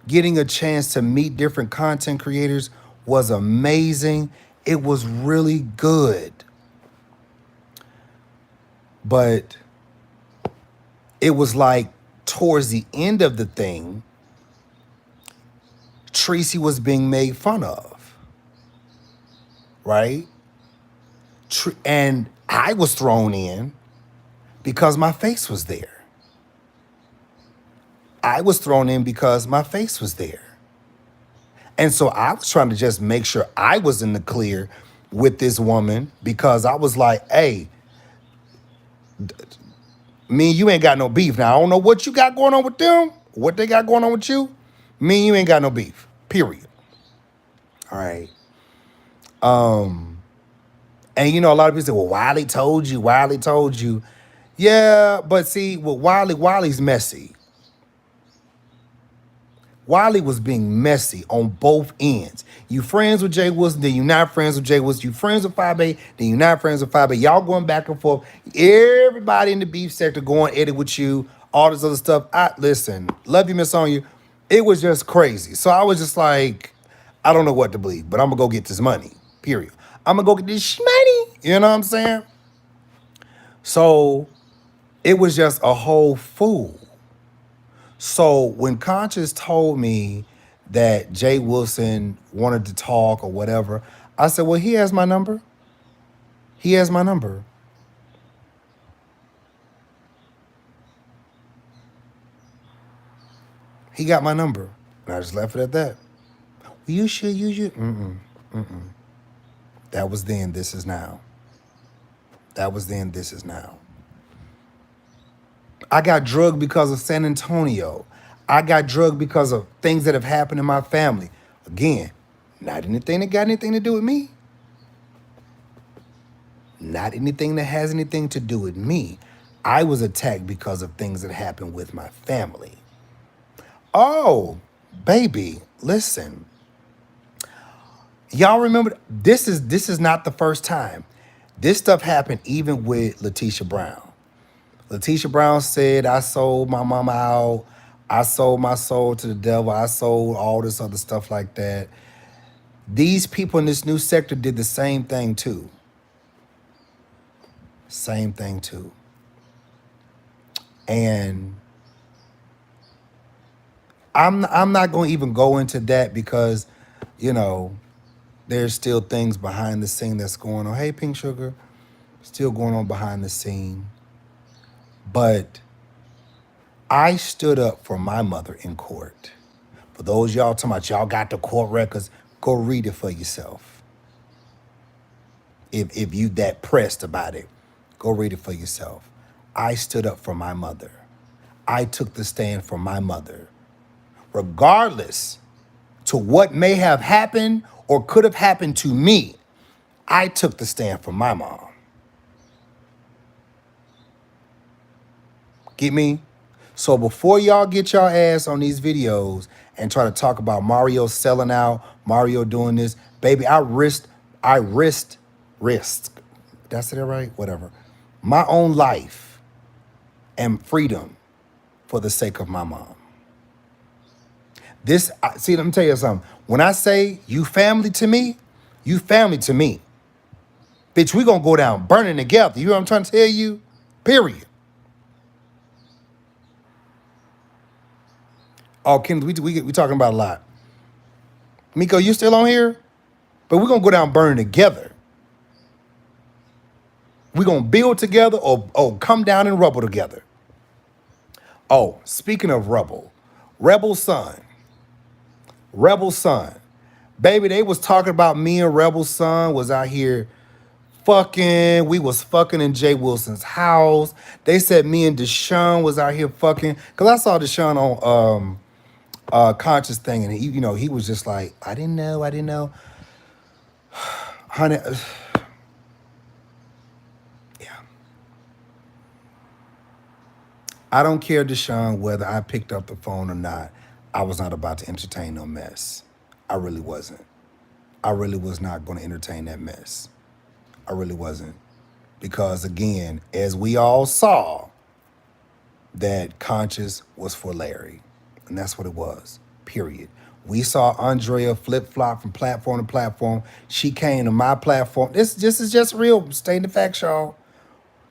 Getting a chance to meet different content creators was amazing. It was really good. But it was like towards the end of the thing, Tracy was being made fun of, right? And I was thrown in because my face was there. I was thrown in because my face was there. And so I was trying to just make sure I was in the clear with this woman because I was like, hey, me and you ain't got no beef. Now, I don't know what you got going on with them, what they got going on with you. Me and you ain't got no beef, period. All right. And you know, a lot of people say, well, Wiley told you, Wiley told you. Yeah, but see, well, Wiley's messy. Wiley was being messy on both ends. You friends with Jay Wilson, then you not friends with Jay Wilson. You friends with 5A, then you not friends with 5A. Y'all going back and forth. Everybody in the beef sector going at it with you, all this other stuff. Listen, love you, Miss Sonya. It was just crazy. So I was just like, I don't know what to believe, but I'm gonna go get this money, period. I'm gonna go get this money. You know what I'm saying? So it was just a whole fool. So when Conscious told me that Jay Wilson wanted to talk or whatever, I said, well, he has my number. He has my number. He got my number. And I just left it at that. Well, you should. That was then, this is now. That was then, this is now. I got drugged because of San Antonio. I got drugged because of things that have happened in my family. Again, not anything that got anything to do with me. Not anything that has anything to do with me. I was attacked because of things that happened with my family. Oh, baby, listen. Y'all remember, this is not the first time. This stuff happened even with Letitia Brown. Letitia Brown said, I sold my mama out. I sold my soul to the devil. I sold all this other stuff like that. These people in this new sector did the same thing too. Same thing too. And I'm not going to even go into that because, you know, there's still things behind the scene that's going on. Hey, Pink Sugar, still going on behind the scene. But I stood up for my mother in court. For those y'all talking about y'all got the court records, go read it for yourself. If you that pressed about it, go read it for yourself. I stood up for my mother. I took the stand for my mother. Regardless to what may have happened or could have happened to me, I took the stand for my mom. Get me? So before y'all get your ass on these videos and try to talk about Mario selling out, Mario doing this, baby, risked. Did I say that right? Whatever. My own life and freedom for the sake of my mom. See, let me tell you something. When I say you family to me, you family to me. Bitch, we gonna go down burning together. You know what I'm trying to tell you? Period. Oh, Ken, we talking about a lot. Miko, you still on here? But we're gonna go down burning together. We're gonna build together or come down and rubble together. Oh, speaking of rubble, Rebel Son. Rebel Son. Baby, they was talking about me and Rebel Son was out here fucking. We was fucking in Jay Wilson's house. They said me and Deshaun was out here fucking. Cause I saw Deshaun on Conscious thing, and he was just like, I didn't know. Honey, yeah. I don't care, Deshaun, whether I picked up the phone or not. I was not about to entertain no mess. I really wasn't. I really was not going to entertain that mess. I really wasn't. Because again, as we all saw, that Conscious was for Larry. And that's what it was, period. We saw Andrea flip-flop from platform to platform. She came to my platform. This is just real. Stating the facts, y'all.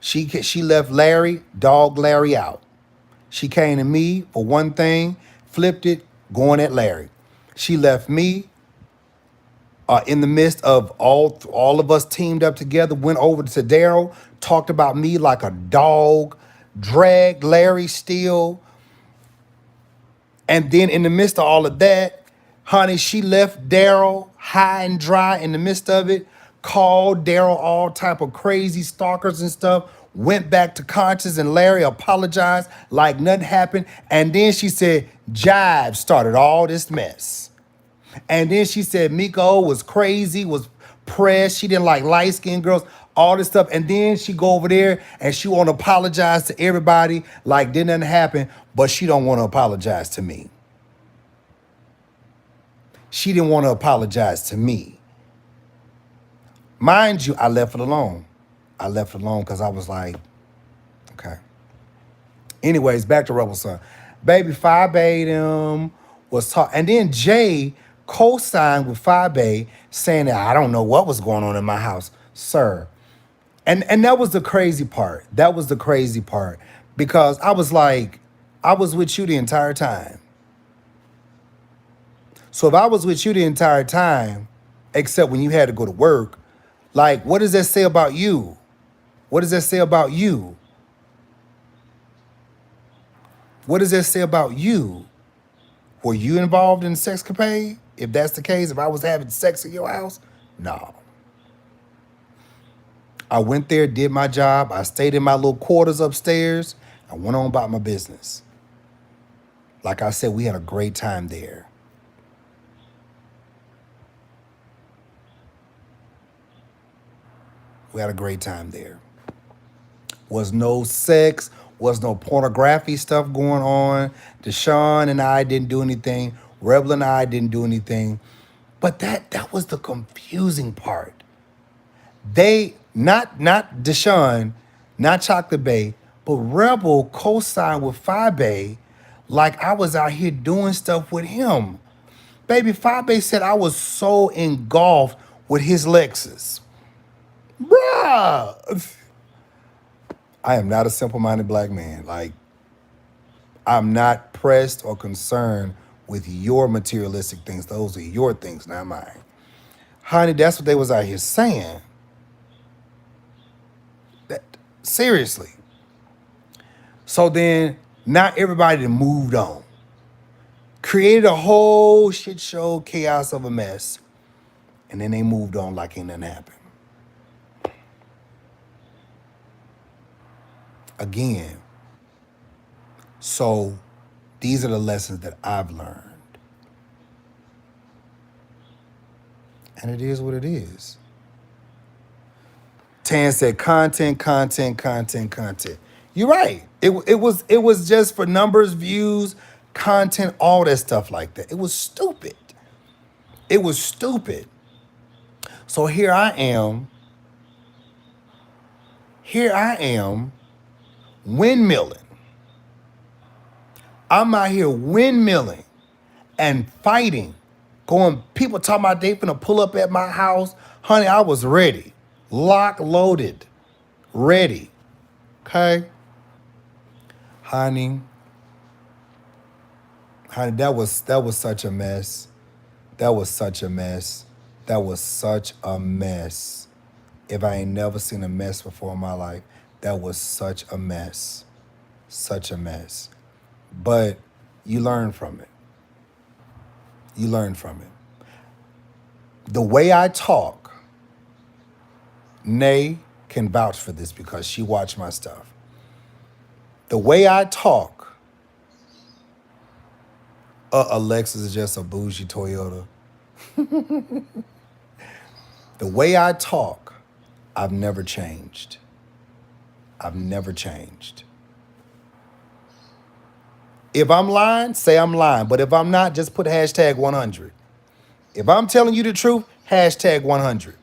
She left Larry, dog Larry out. She came to me for one thing, flipped it, going at Larry. She left me in the midst of all of us teamed up together, went over to Daryl, talked about me like a dog, dragged Larry still. And then in the midst of all of that, honey, she left Daryl high and dry in the midst of it, called Daryl all type of crazy stalkers and stuff, went back to Conscious and Larry apologized like nothing happened. And then she said, Jives started all this mess. And then she said Miko was crazy, was pressed. She didn't like light-skinned girls, all this stuff. And then she go over there and she want to apologize to everybody like didn't nothing happen, but she don't want to apologize to me. She didn't want to apologize to me. Mind you, I left it alone. I left it alone because I was like, okay. Anyways, back to Rebel Son. Baby, Fabe them was talking. And then Jay co-signed with Fabe saying that I don't know what was going on in my house. Sir, and that was the crazy part. That was the crazy part. Because I was like, I was with you the entire time. So if I was with you the entire time, except when you had to go to work, like, what does that say about you? What does that say about you? What does that say about you? Were you involved in sexcapade? If that's the case, if I was having sex in your house, no. I went there, did my job. I stayed in my little quarters upstairs. I went on about my business. Like I said, we had a great time there. We had a great time there. Was no sex, was no pornography stuff going on. Deshaun and I didn't do anything. Rebel and I didn't do anything. But that was the confusing part. They, not Deshaun, not Chocolate Bay, but Rebel co-signed with Fabe like I was out here doing stuff with him. Baby, Fabe said I was so engulfed with his Lexus. Bruh. I am not a simple-minded black man. Like, I'm not pressed or concerned with your materialistic things. Those are your things, not mine. Honey, that's what they was out here saying. That, seriously. So then, not everybody moved on. Created a whole shit show, chaos of a mess. And then they moved on like ain't nothing happened. Again, So these are the lessons that I've learned. And it is what it is. Tan said content, content, content, content. You're right. It was just for numbers, views, content, all that stuff like that. It was stupid. It was stupid. So here I am, windmilling. I'm out here windmilling and fighting. People talking about they finna pull up at my house. Honey, I was ready. Lock loaded. Ready. Okay? Honey, that was such a mess. That was such a mess. That was such a mess. If I ain't never seen a mess before in my life, that was such a mess. Such a mess. But you learn from it. You learn from it. The way I talk, Nay can vouch for this because she watched my stuff. The way I talk, Alexis is just a bougie Toyota. The way I talk, I've never changed. I've never changed. If I'm lying, say I'm lying. But if I'm not, just put hashtag 100. If I'm telling you the truth, hashtag 100.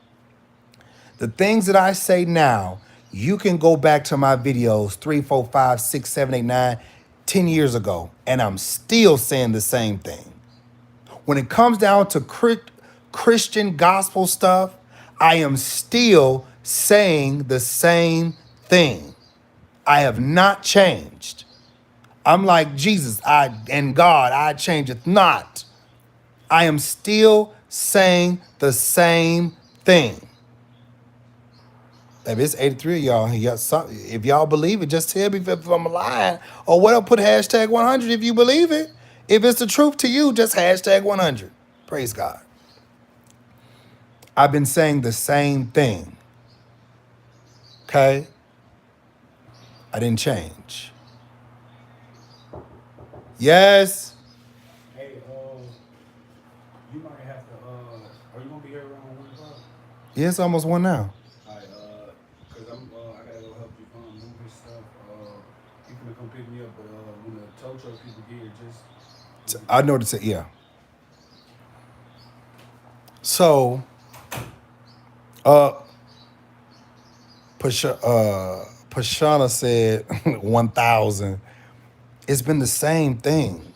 The things that I say now, you can go back to my videos 3, 4, 5, 6, 7, 8, 9, 10 years ago, and I'm still saying the same thing. When it comes down to Christian gospel stuff, I am still saying the same thing. I have not changed. I'm like Jesus, and God, I changeth not. I am still saying the same thing. If it's 83 of y'all, if y'all believe it, just tell me if I'm lying. Or what, I'll put hashtag 100 if you believe it. If it's the truth to you, just hashtag 100. Praise God. I've been saying the same thing. Okay? I didn't change. Yes. Hey, you might have to, are you gonna be here around 1 o'clock? Yeah, it's almost one now. Alright, cause I gotta go help you move his stuff. You gonna come pick me up, but when the tow truck people get here, just. I know what to say. Yeah. So, Pashana said 1,000. It's been the same thing.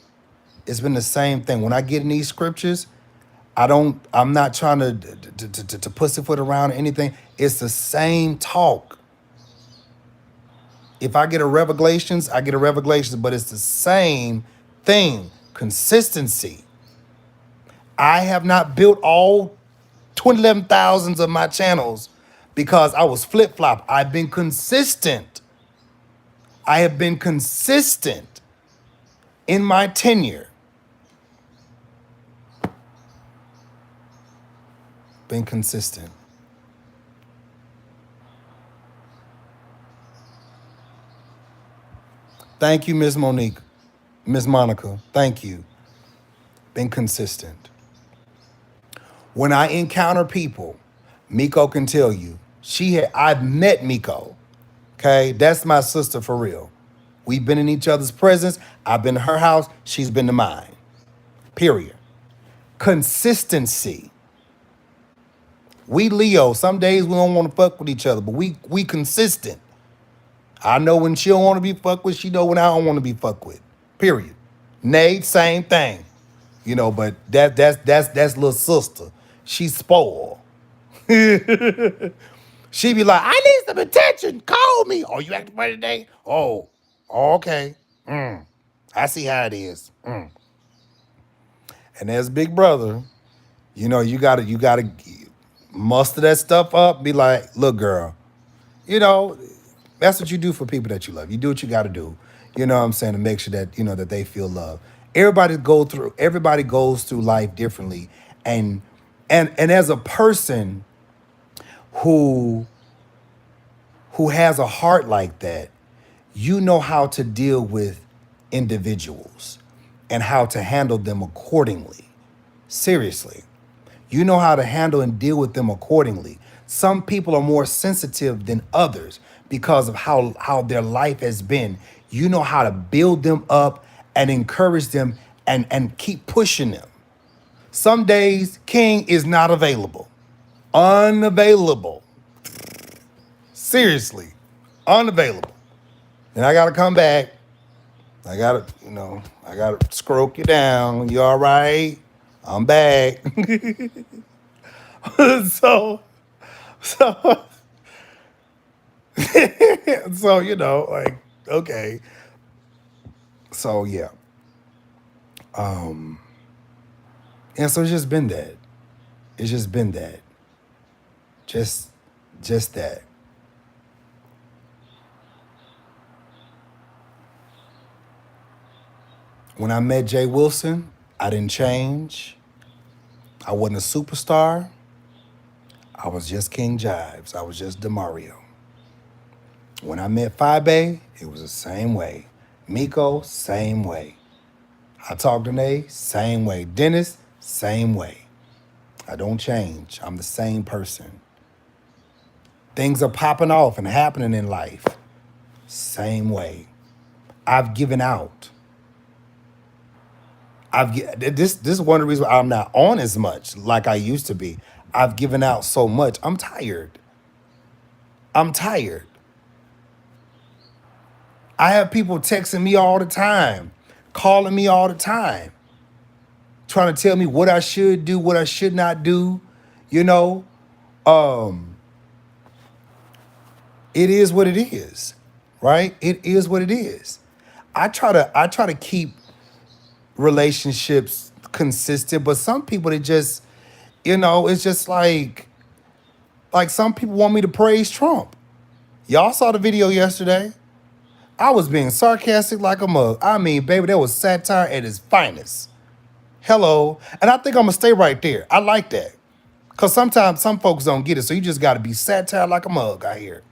It's been the same thing. When I get in these scriptures, I'm not trying to pussyfoot around or anything. It's the same talk. If I get a revelations, I get a revelations, but it's the same thing. Consistency. I have not built all 11,000s of my channels because I was flip-flop. I've been consistent. I have been consistent in my tenure. Been consistent. Thank you, Miss Monique. Miss Monica, thank you. Been consistent. When I encounter people, Miko can tell you, I've met Miko. Okay, that's my sister for real. We've been in each other's presence. I've been to her house. She's been to mine. Period. Consistency. We Leo. Some days we don't want to fuck with each other, but we consistent. I know when she don't want to be fucked with. She know when I don't want to be fucked with. Period. Nate, same thing. But that's little sister. She's spoiled. She be like, I need some attention. Call me. Oh, you acting funny today? Oh, okay. I see how it is. And as big brother, you gotta muster that stuff up. Be like, look, girl, that's what you do for people that you love. You do what you gotta do. You know what I'm saying, to make sure that that they feel love. Everybody goes through life differently. And as a person who has a heart like that, you know how to deal with individuals and how to handle them accordingly. Seriously. You know how to handle and deal with them accordingly. Some people are more sensitive than others because of how their life has been. You know how to build them up and encourage them and keep pushing them. Some days King is not available. Unavailable. Seriously. Unavailable. Then I gotta come back. I gotta stroke you down. You all right? I'm back. so so so like, okay. So yeah. And so it's just been that. It's just been that. Just just that. When I met Jay Wilson, I didn't change. I wasn't a superstar. I was just King Jives. I was just DeMario. When I met Fabe, it was the same way. Miko, same way. I talked to Nate, same way. Dennis, same way. I don't change. I'm the same person. Things are popping off and happening in life. Same way. I've given out. This is one of the reasons why I'm not on as much like I used to be. I've given out so much. I'm tired. I'm tired. I have people texting me all the time, calling me all the time, trying to tell me what I should do, what I should not do. You know, um, it is what it is, right? It is what it is. I try to keep relationships consistent, but some people they just, it's just like some people want me to praise Trump. Y'all saw the video yesterday. I was being sarcastic like a mug. I mean, baby, that was satire at its finest. Hello. And I think I'm gonna stay right there. I like that. Cause sometimes some folks don't get it. So you just gotta be satire like a mug out here.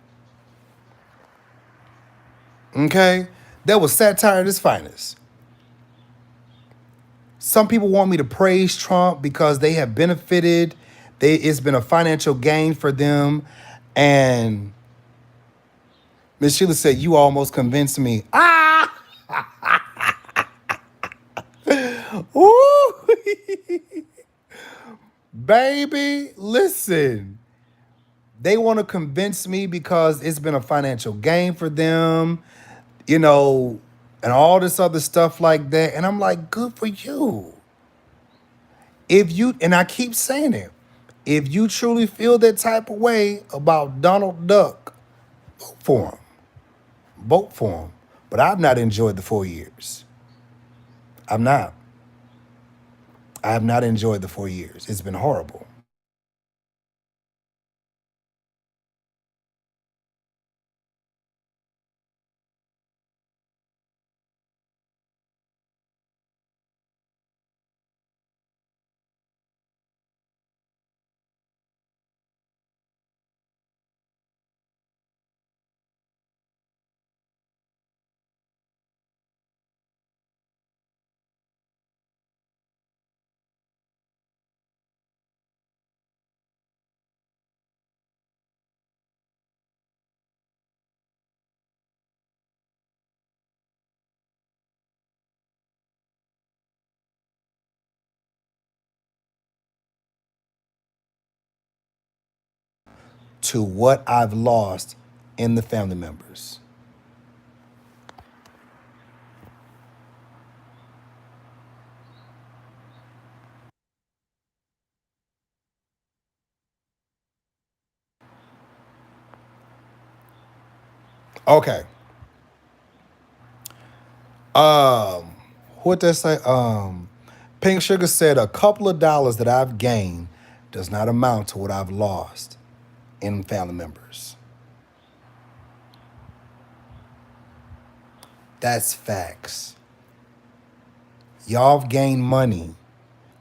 Okay? That was satire at its finest. Some people want me to praise Trump because they have benefited. It's been a financial gain for them. And Miss Sheila said, you almost convinced me. Ah! Ooh! Baby, listen. They want to convince me because it's been a financial gain for them, you know, and all this other stuff like that. And I'm like, good for you. And I keep saying it, if you truly feel that type of way about Donald Duck, vote for him. Vote for him. But I've not enjoyed the 4 years. I'm not. I have not enjoyed the 4 years. It's been horrible. To what I've lost in the family members. Okay. Um, what they say? Pink Sugar said a couple of dollars that I've gained does not amount to what I've lost in family members. That's facts. Y'all have gained money.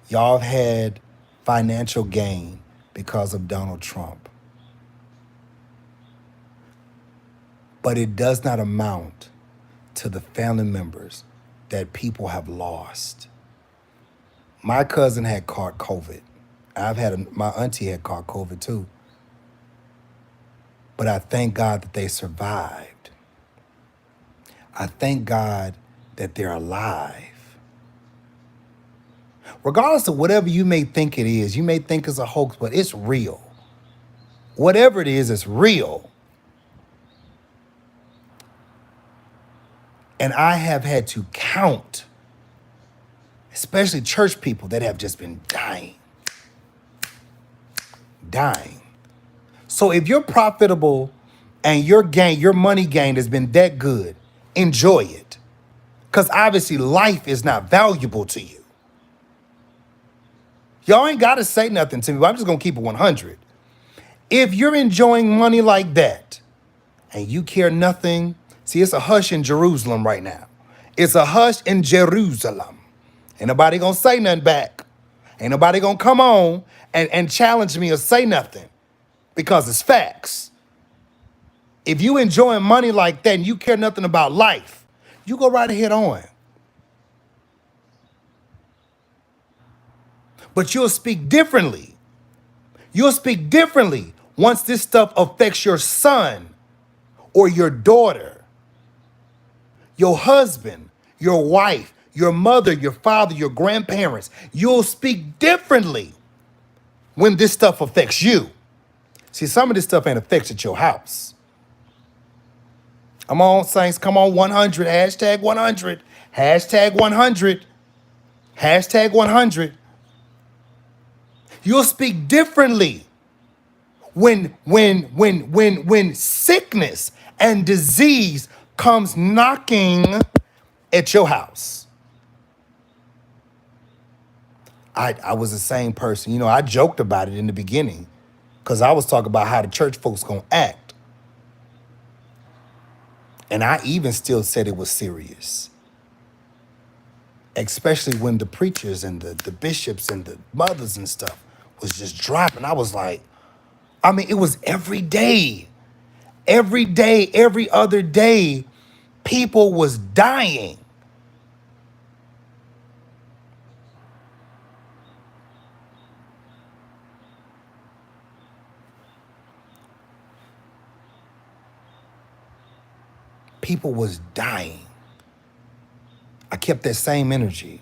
Y'all have had financial gain because of Donald Trump. But it does not amount to the family members that people have lost. My cousin had caught COVID. My auntie had caught COVID too. But I thank God that they survived. I thank God that they're alive. Regardless of whatever you may think it is, you may think it's a hoax, but it's real. Whatever it is, it's real. And I have had to count, especially church people that have just been dying. Dying. So if you're profitable and your money gain has been that good, enjoy it. Because obviously life is not valuable to you. Y'all ain't got to say nothing to me, but I'm just going to keep it 100. If you're enjoying money like that and you care nothing, see, it's a hush in Jerusalem right now. It's a hush in Jerusalem. Ain't nobody going to say nothing back. Ain't nobody going to come on and challenge me or say nothing because it's facts. If you enjoying money like that and you care nothing about life, you go right ahead on. But you'll speak differently. You'll speak differently once this stuff affects your son or your daughter, your husband, your wife, your mother, your father, your grandparents. You'll speak differently when this stuff affects you. See, some of this stuff ain't affected your house. Come on, Saints. Come on, 100. Hashtag 100. Hashtag 100. Hashtag 100. You'll speak differently when sickness and disease comes knocking at your house. I was the same person. You know, I joked about it in the beginning because I was talking about how the church folks gonna act. And I even still said it was serious. Especially when the preachers and the bishops and the mothers and stuff was just dropping. I was like, I mean, it was every day. Every day, every other day, people was dying. People was dying. I kept that same energy.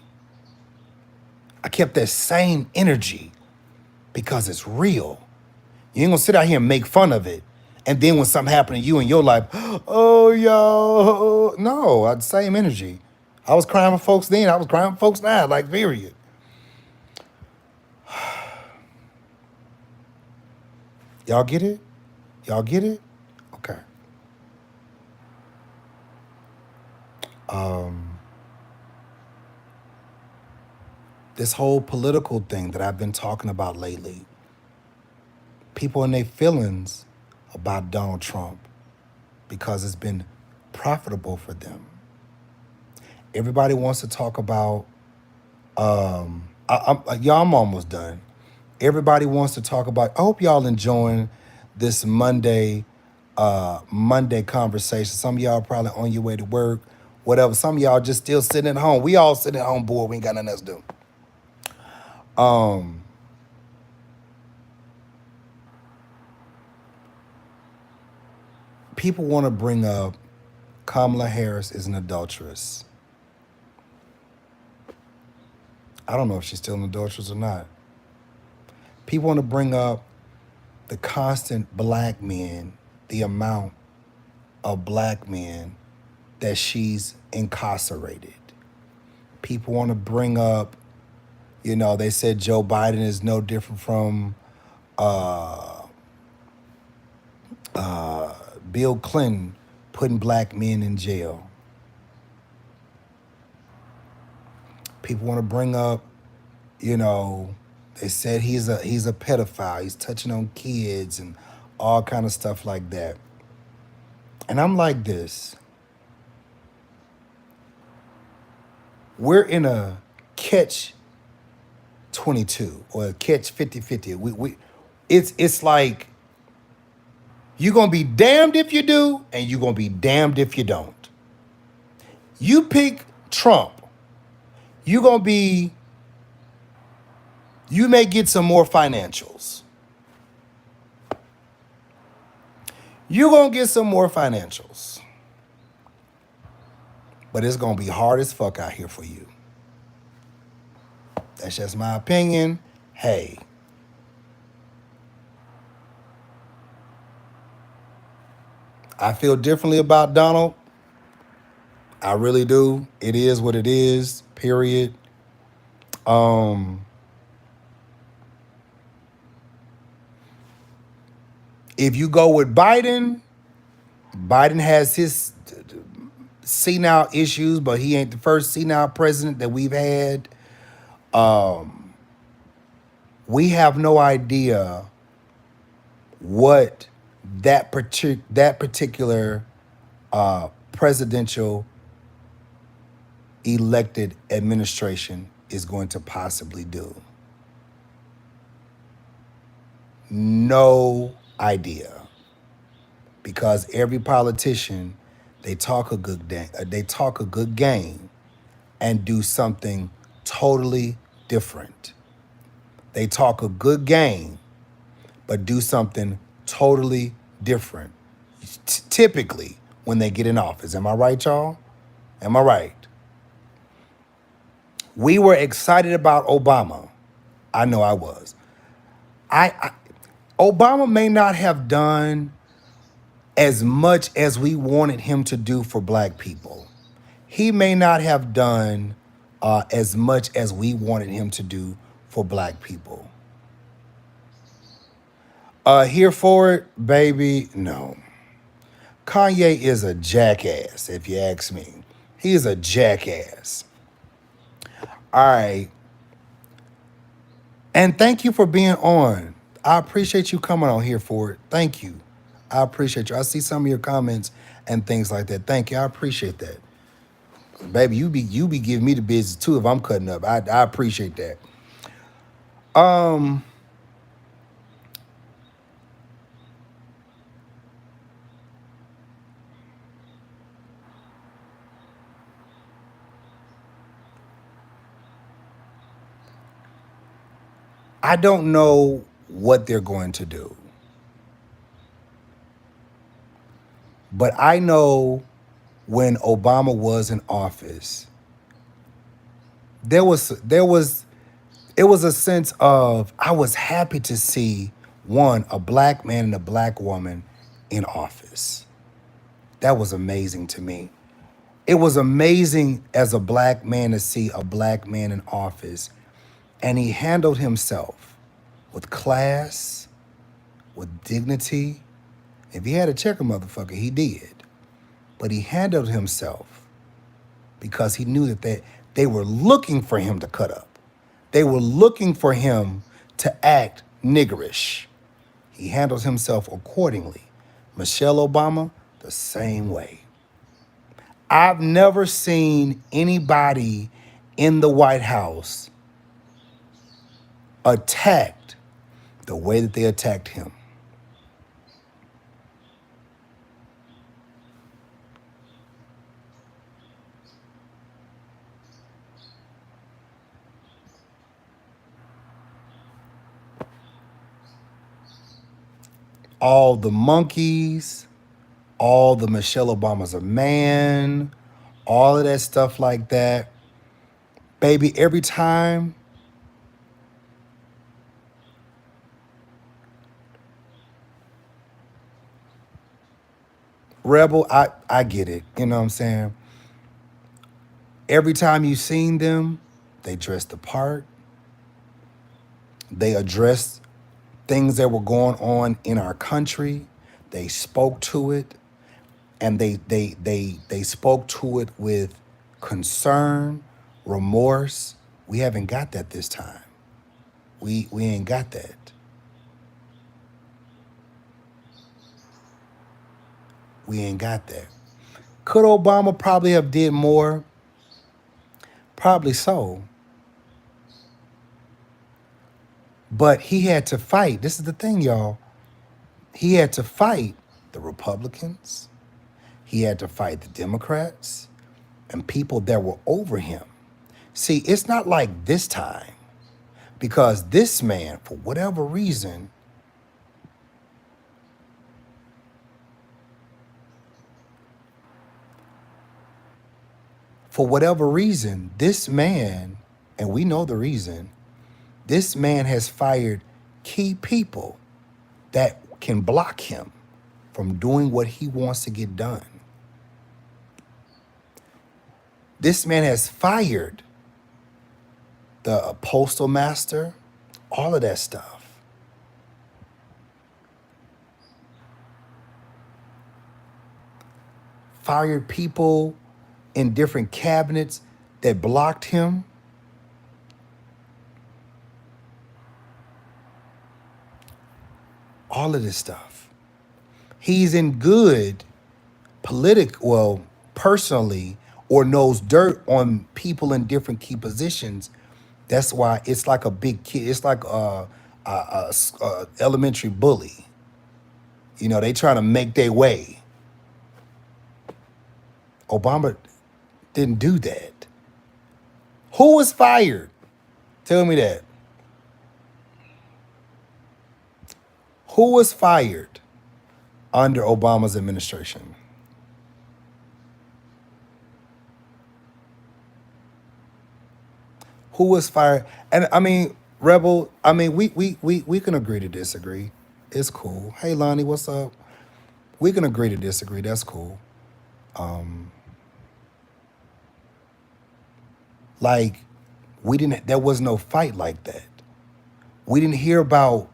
I kept that same energy because it's real. You ain't gonna sit out here and make fun of it. And then when something happened to you in your life, oh, yo, no, I had the same energy. I was crying for folks then, I was crying for folks now, like, period. Y'all get it? Y'all get it? Okay. This whole political thing that I've been talking about lately, people in their feelings about Donald Trump because it's been profitable for them. Everybody wants to talk about, y'all, I'm almost done. Everybody wants to talk about, I hope y'all enjoying this Monday conversation. Some of y'all probably on your way to work, whatever. Some of y'all just still sitting at home. We all sitting at home bored. We ain't got nothing else to do. People want to bring up Kamala Harris is an adulteress. I don't know if she's still an adulteress or not. People want to bring up the constant black men, the amount of black men that she's incarcerated. People want to bring up, you know, they said Joe Biden is no different from Bill Clinton putting black men in jail. People want to bring up, you know, they said he's a pedophile. He's touching on kids and all kind of stuff like that. And I'm like this. We're in a catch 22 or a catch 50-50. It's like you're going to be damned if you do and you're going to be damned if you don't. You pick Trump You gonna be, you may get some more financials. You gonna get some more financials. But it's gonna be hard as fuck out here for you. That's just my opinion. Hey, I feel differently about Donald. I really do. It is what it is. Period. Um, if you go with Biden, Biden has his senile issues, but he ain't the first senile president that we've had. We have no idea what that particular presidential elected administration is going to possibly do. No idea, because every politician, they talk a good game and do something totally different. They talk a good game but do something totally different. Typically when they get in office. Am I right, y'all? Am I right? We were excited about Obama. I know I was. I Obama may not have done as much as we wanted him to do for black people. He may not have done as much as we wanted him to do for black people. Here for it, baby, no. Kanye is a jackass, if you ask me. He is a jackass. All right. And thank you for being on. I appreciate you coming on here for it. Thank you. I appreciate you. I see some of your comments and things like that. Thank you. I appreciate that. Baby, you be giving me the business too if I'm cutting up. I appreciate that. Um, I don't know what they're going to do. But I know when Obama was in office, there was it was a sense of, I was happy to see one, a black man and a black woman in office. That was amazing to me. It was amazing as a black man to see a black man in office, and he handled himself with class, with dignity. If he had to check a motherfucker, he did. But he handled himself because he knew that they were looking for him to cut up. They were looking for him to act niggerish. He handles himself accordingly. Michelle Obama, the same way. I've never seen anybody in the White House attacked the way that they attacked him. All the monkeys, all the Michelle Obama's a man, all of that stuff like that. Baby, every time Rebel, I get it. You know what I'm saying? Every time you seen them, they dressed the part. They addressed things that were going on in our country. They spoke to it, and they spoke to it with concern, remorse. We haven't got that this time. We ain't got that. We ain't got that. Could Obama probably have did more? Probably so. But he had to fight. This is the thing, y'all. He had to fight the Republicans. He had to fight the Democrats and people that were over him. See, it's not like this time because this man, for whatever reason, this man, and we know the reason, this man has fired key people that can block him from doing what he wants to get done. This man has fired the postal master, all of that stuff. Fired people in different cabinets that blocked him. All of this stuff. He's in good personally, or knows dirt on people in different key positions. That's why it's like a big kid. It's like a elementary bully. They trying to make their way. Obama didn't do that. Who was fired? Tell me that. Who was fired under Obama's administration? Who was fired? And I mean, Rebel, I mean, we can agree to disagree. It's cool. Hey Lonnie, what's up? We can agree to disagree. That's cool. Like, there was no fight like that. We didn't hear about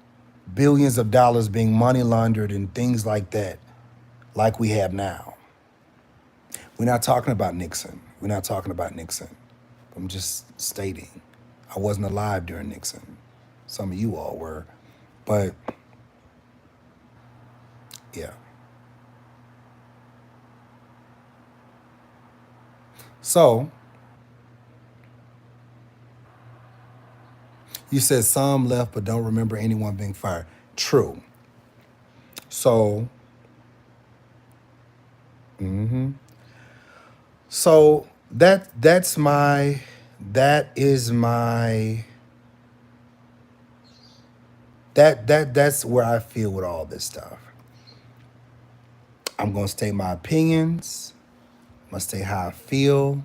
billions of dollars being money laundered and things like that, like we have now. We're not talking about Nixon. We're not talking about Nixon. I'm just stating. I wasn't alive during Nixon. Some of you all were. But, yeah. So, you said some left but don't remember anyone being fired. True. So, so that's my that is my that's where I feel with all this stuff. I'm gonna state my opinions. I'm gonna state how I feel.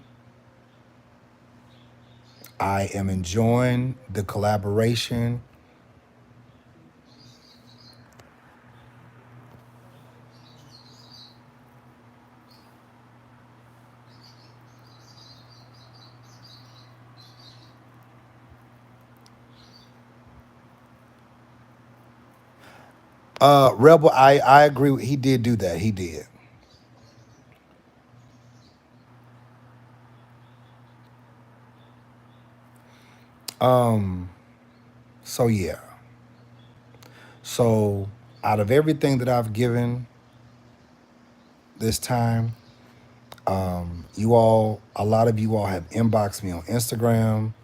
I am enjoying the collaboration. Rebel, I agree. He did do that. He did. So yeah. So out of everything that I've given this time, a lot of you all have inboxed me on Instagram,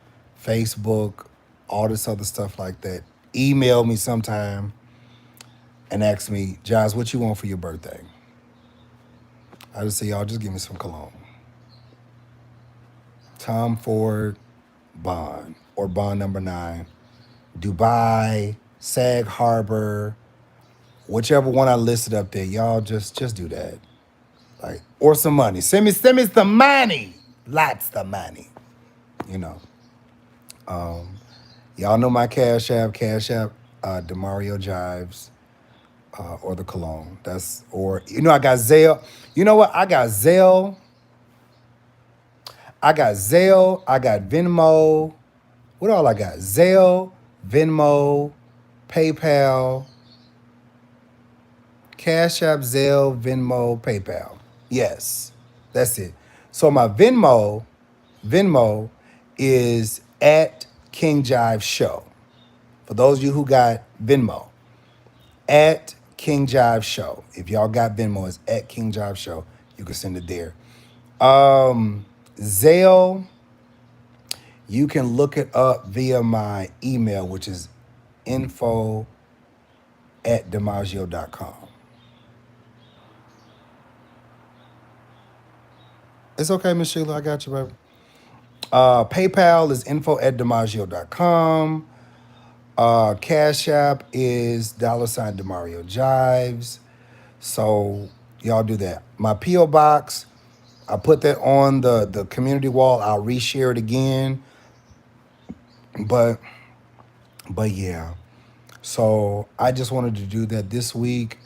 Facebook, all this other stuff like that. Email me sometime and ask me, Jives, what you want for your birthday? I just say, y'all, just give me some cologne. Tom Ford, Bond, or Bond number 9, Dubai, Sag Harbor, whichever one I listed up there, y'all just do that. Like, or some money. Send me some money. Lots of money. You know. Y'all know my Cash App, DeMarioJives, or the cologne. I got Zelle. You know what? I got Venmo. What all I got? Zelle, Venmo, PayPal, Cash App, Zelle, Venmo, PayPal. Yes, that's it. So my Venmo is at King Jives Show. For those of you who got Venmo, at King Jives Show. If y'all got Venmo, it's at King Jives Show. You can send it there. Zelle, you can look it up via my email, which is info@dimaggio.com. It's okay, Miss Sheila. I got you, baby. PayPal is info@DeMarioJives.com. Cash App is $ DeMarioJives. So y'all do that. My P.O. Box, I put that on the community wall. I'll reshare it again. But but yeah. So I just wanted to do that this week.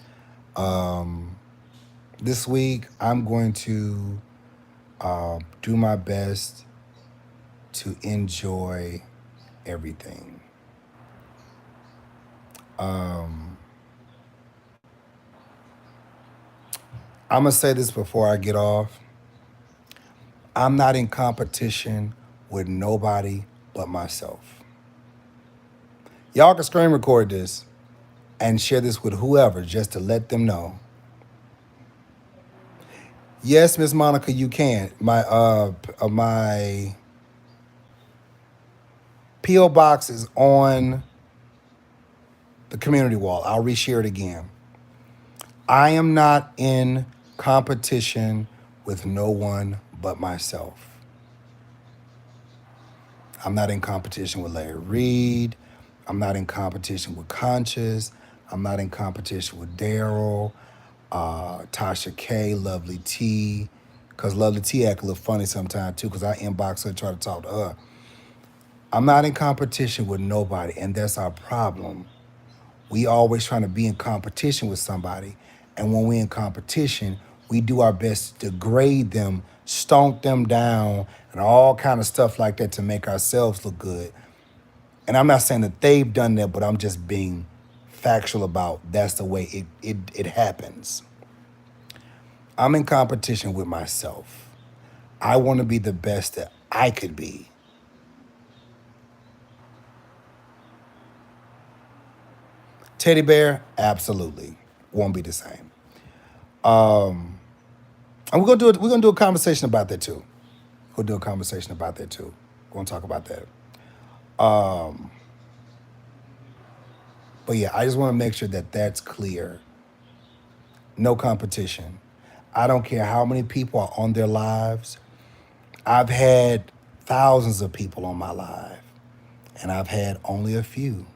This week I'm going to do my best to enjoy everything. I'm gonna say this before I get off. I'm not in competition with nobody but myself. Y'all can screen record this and share this with whoever just to let them know. Yes, Miss Monica, you can. My PO box is on the community wall. I'll reshare it again. I am not in competition with no one but myself. I'm not in competition with Larry Reed. I'm not in competition with Conscious. I'm not in competition with Daryl, Tasha K, Lovely T, because Lovely T act a little funny sometimes too, because I inbox her and try to talk to her. I'm not in competition with nobody, and that's our problem. We always trying to be in competition with somebody, and when we're in competition, we do our best to degrade them, stomp them down, and all kind of stuff like that to make ourselves look good. And I'm not saying that they've done that, but I'm just being factual about that's the way it happens. I'm in competition with myself. I want to be the best that I could be. Teddy bear, absolutely won't be the same. And we're gonna do a conversation about that too. We'll do a conversation about that too. We're gonna talk about that. But yeah, I just want to make sure that that's clear. No competition. I don't care how many people are on their lives. I've had thousands of people on my live, and I've had only a few.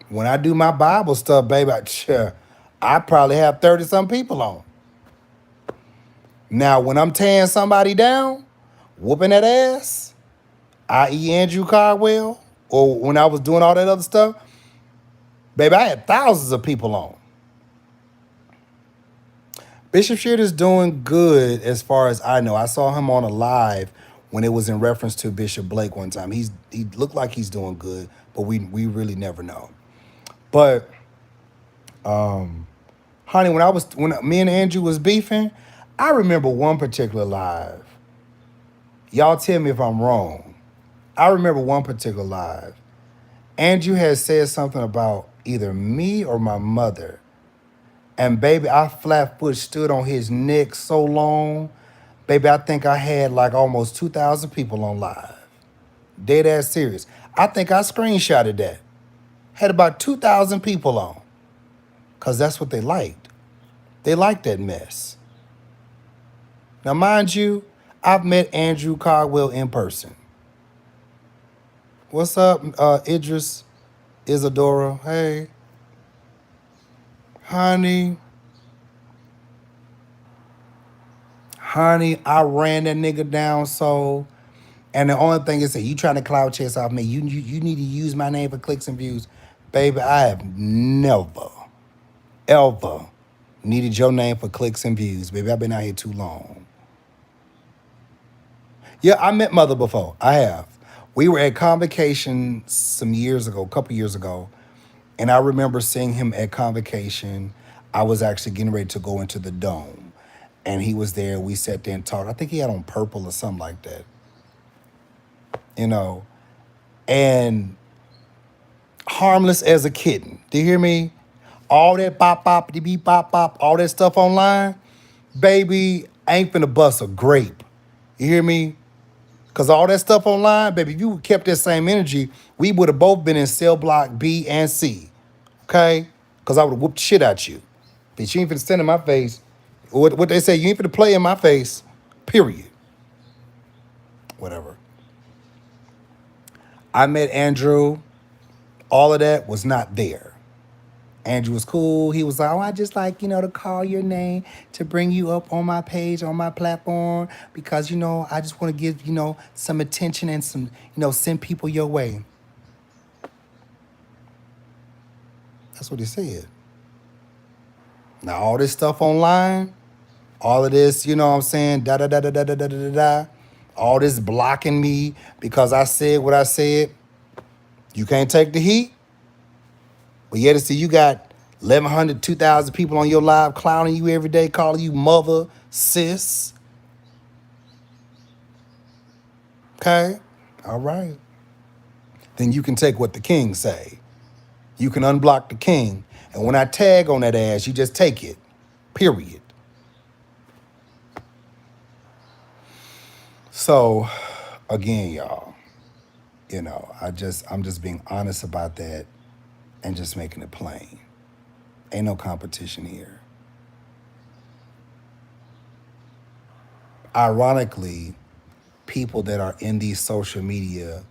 When I do my Bible stuff, baby, I probably have 30 some people on. Now, when I'm tearing somebody down, whooping that ass, i.e. Andrew Cardwell, or when I was doing all that other stuff, baby, I had thousands of people on. Bishop Sheard is doing good as far as I know. I saw him on a live when it was in reference to Bishop Blake one time. He looked like he's doing good, but we really never know. But honey, when me and Andrew was beefing, I remember one particular live. Y'all tell me if I'm wrong. I remember one particular live. Andrew had said something about either me or my mother. And baby, I flat foot stood on his neck so long. Baby, I think I had like almost 2,000 people on live. Dead ass serious. I think I screenshotted that. Had about 2,000 people on. Because that's what they liked. They liked that mess. Now, mind you, I've met Andrew Cardwell in person. What's up, Idris, Isadora? Hey, honey. Honey, I ran that nigga down so. And the only thing is that you trying to cloud chase off me. You need to use my name for clicks and views. Baby, I have never, ever needed your name for clicks and views. Baby, I've been out here too long. Yeah, I met Mother before. I have. We were at Convocation some years ago, a couple years ago, and I remember seeing him at Convocation. I was actually getting ready to go into the dome, and he was there. We sat there and talked. I think he had on purple or something like that, you know, and harmless as a kitten. Do you hear me? All that bop bop, beep bop bop, all that stuff online, baby, ain't finna bust a grape. You hear me? Cause all that stuff online, baby, if you kept that same energy, we would have both been in cell block B and C. Okay? Cause I would have whooped shit at you. Bitch, you ain't finna stand in my face What they say, you ain't finna play in my face, period. Whatever. I met Andrew. All of that was not there. Andrew was cool. He was like, oh, I just like, to call your name to bring you up on my page, on my platform, because, I just want to give, some attention and some, send people your way. That's what he said. Now, all this stuff online, all of this, what I'm saying, da da da da da da da da da, all this blocking me because I said what I said, you can't take the heat. But yet, see, you got 1,100, 2,000 people on your live clowning you every day, calling you mother, sis. Okay? All right. Then you can take what the king say. You can unblock the king. And when I tag on that ass, you just take it. Period. So, again, y'all, I'm just being honest about that and just making it plain. Ain't no competition here. Ironically, people that are in these social media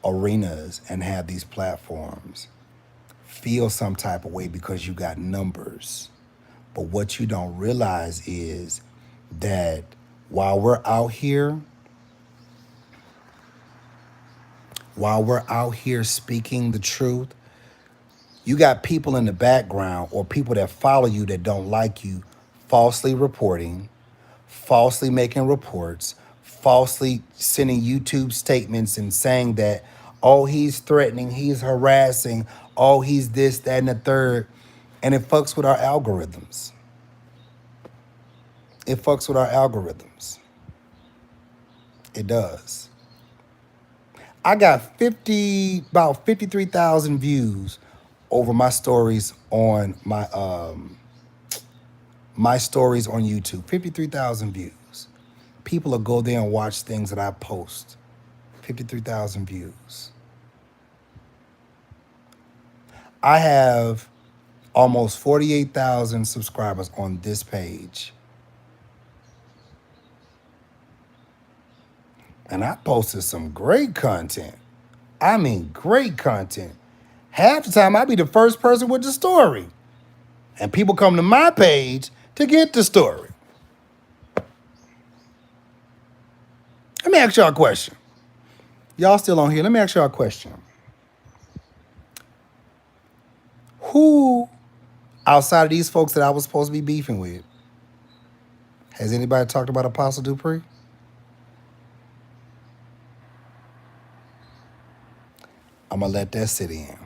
arenas and have these platforms feel some type of way because you got numbers. But what you don't realize is that while we're out here, speaking the truth, you got people in the background or people that follow you that don't like you falsely reporting, falsely making reports, falsely sending YouTube statements and saying that, oh, he's threatening, he's harassing, oh, he's this, that, and the third. And it fucks with our algorithms. It fucks with our algorithms. It does. I got about 53,000 views over my stories on my stories on YouTube. 53,000 views. People will go there and watch things that I post. 53,000 views. I have almost 48,000 subscribers on this page. And I posted some great content. I mean, great content. Half the time, I be the first person with the story. And people come to my page to get the story. Let me ask y'all a question. Y'all still on here? Let me ask y'all a question. Who, outside of these folks that I was supposed to be beefing with, has anybody talked about Apostle Dupree? I'm going to let that sit in.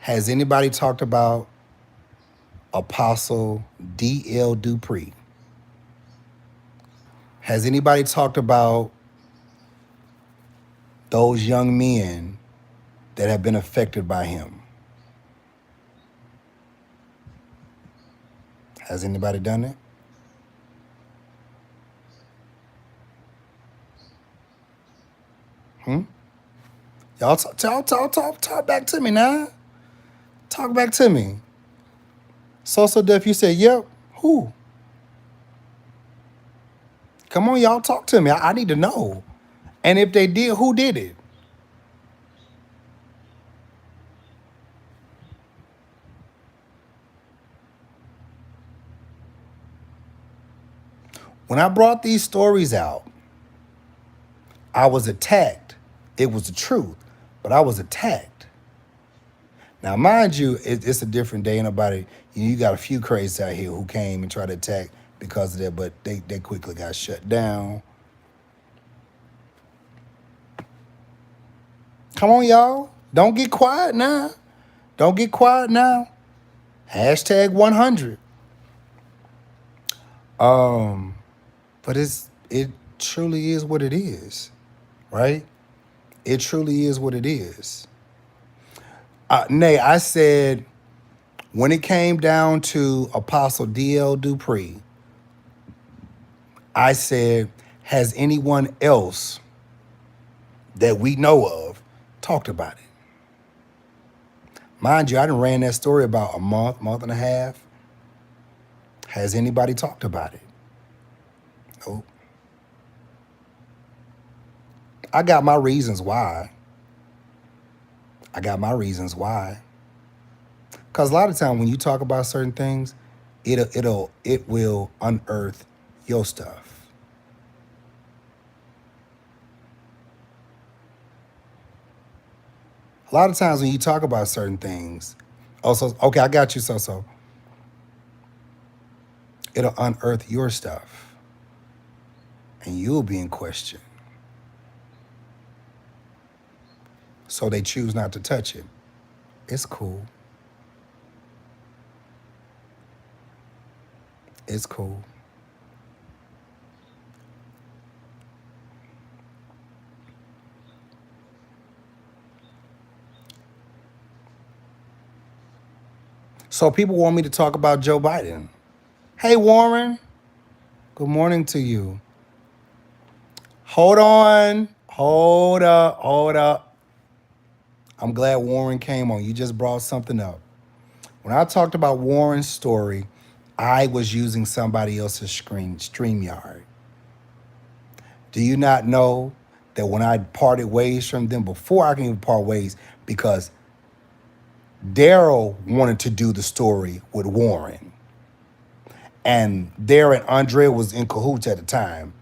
Has anybody talked about Apostle D.L. Dupree? Has anybody talked about those young men that have been affected by him? Has anybody done it? Y'all talk back to me now. Talk back to me. So Def, you said, yep. Who? Come on, y'all, talk to me. I need to know. And if they did, who did it? When I brought these stories out, I was attacked. It was the truth, but I was attacked. Now, mind you, it's a different day. Nobody, you got a few crazies out here who came and tried to attack because of that, but they quickly got shut down. Come on, y'all. Don't get quiet now. Don't get quiet now. Hashtag 100. But it truly is what it is, right? It truly is what it is. Nay, I said when it came down to Apostle D.L. Dupree, I said, has anyone else that we know of talked about it? Mind you, I done ran that story about a month and a half. Has anybody talked about it? Nope. I got my reasons why. I got my reasons why. Because a lot of time when you talk about certain things, it will unearth your stuff. A lot of times when you talk about certain things, also okay, I got you, so it'll unearth your stuff, and you'll be in question. So they choose not to touch it. It's cool. It's cool. So people want me to talk about Joe Biden. Hey Warren, good morning to you. Hold on. Hold up. Hold up. I'm glad Warren came on. You just brought something up. When I talked about Warren's story, I was using somebody else's StreamYard. Do you not know that when I parted ways from them, before I can even part ways, because Daryl wanted to do the story with Warren, and Daryl and Andrea was in cahoots at the time,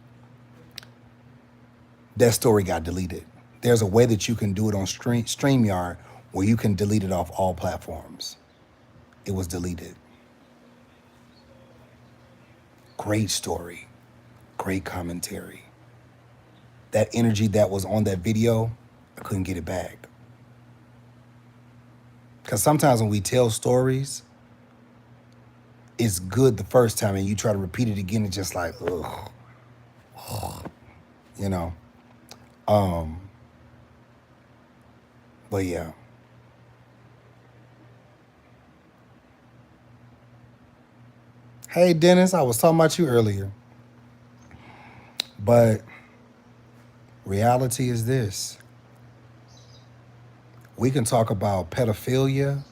that story got deleted. There's a way that you can do it on StreamYard where you can delete it off all platforms. It was deleted. Great story. Great commentary. That energy that was on that video, I couldn't get it back. Because sometimes when we tell stories, it's good the first time and you try to repeat it again, it's just like, ugh, you know. Um, but yeah. Hey, Dennis, I was talking about you earlier. But reality is this. We can talk about pedophilia.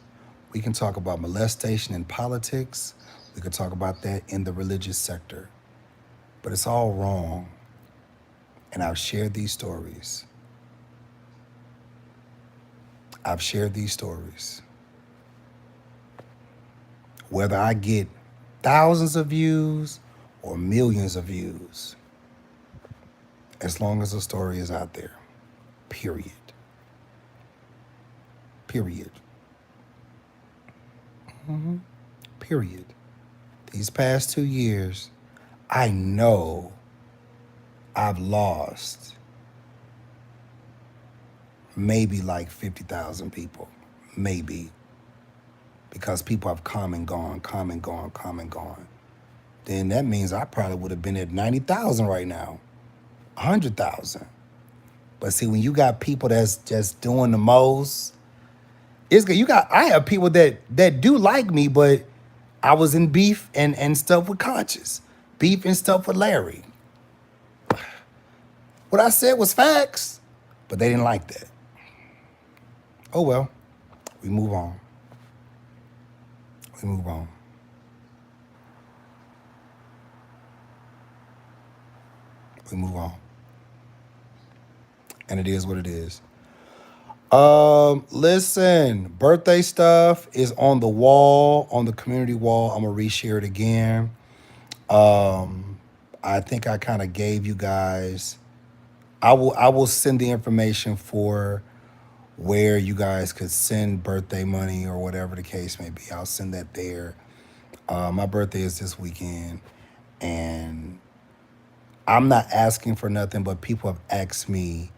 We can talk about molestation in politics. We can talk about that in the religious sector. But it's all wrong. And I've shared these stories. I've shared these stories. Whether I get thousands of views or millions of views, as long as the story is out there. Period. Period. Period. These past 2 years, I know I've lost maybe like 50,000 people. Maybe. Because people have come and gone, come and gone, come and gone. Then that means I probably would have been at 90,000 right now, 100,000. But see, when you got people that's just doing the most, it's good. I have people that do like me, but I was in beef and stuff with Conscious, beef and stuff with Larry. What I said was facts, but they didn't like that. Oh well, we move on. We move on. We move on. And it is what it is. Listen, birthday stuff is on the wall, on the community wall. I'm gonna reshare it again. I think I kind of gave you guys. I will send the information for where you guys could send birthday money or whatever the case may be. I'll send that there. My birthday is this weekend, and I'm not asking for nothing, but people have asked me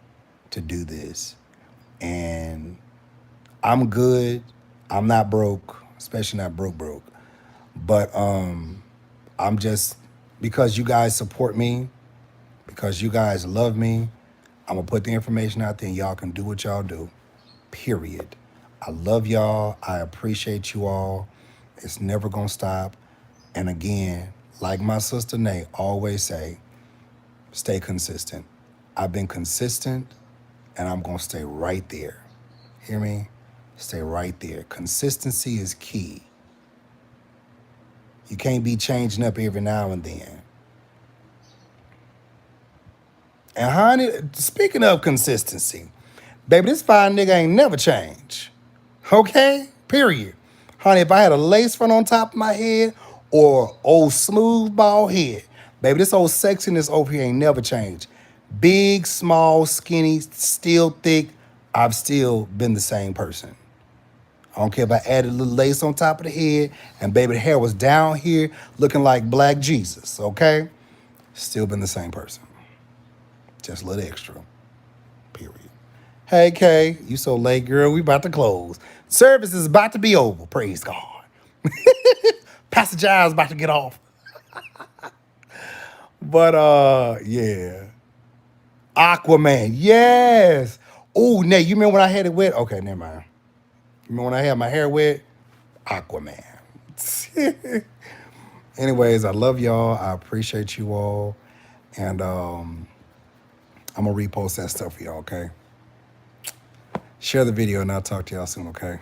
to do this, and I'm good. I'm not broke, especially not broke. But I'm just, because you guys support me, because you guys love me, I'm gonna put the information out there and y'all can do what y'all do. Period. I love y'all. I appreciate you all. It's never gonna stop. And again, like my sister Nate always say, stay consistent. I've been consistent and I'm gonna stay right there. Hear me? Stay right there. Consistency is key. You can't be changing up every now and then. And honey, speaking of consistency, baby, this fine nigga ain't never changed. Okay? Period. Honey, if I had a lace front on top of my head or old smooth bald head, baby, this old sexiness over here ain't never changed. Big, small, skinny, still thick, I've still been the same person. I don't care if I added a little lace on top of the head and baby, the hair was down here looking like black Jesus, okay? Still been the same person. Just a little extra. Period. Hey Kay, you so late, girl. We about to close. Service is about to be over. Praise God. Pastor Jives about to get off. But yeah. Aquaman. Yes. Oh, Nate, you remember when I had it wet? Okay, never mind. You remember when I had my hair wet? Aquaman. Anyways, I love y'all. I appreciate you all. And I'm gonna repost that stuff for y'all, okay? Share the video and I'll talk to y'all soon, okay?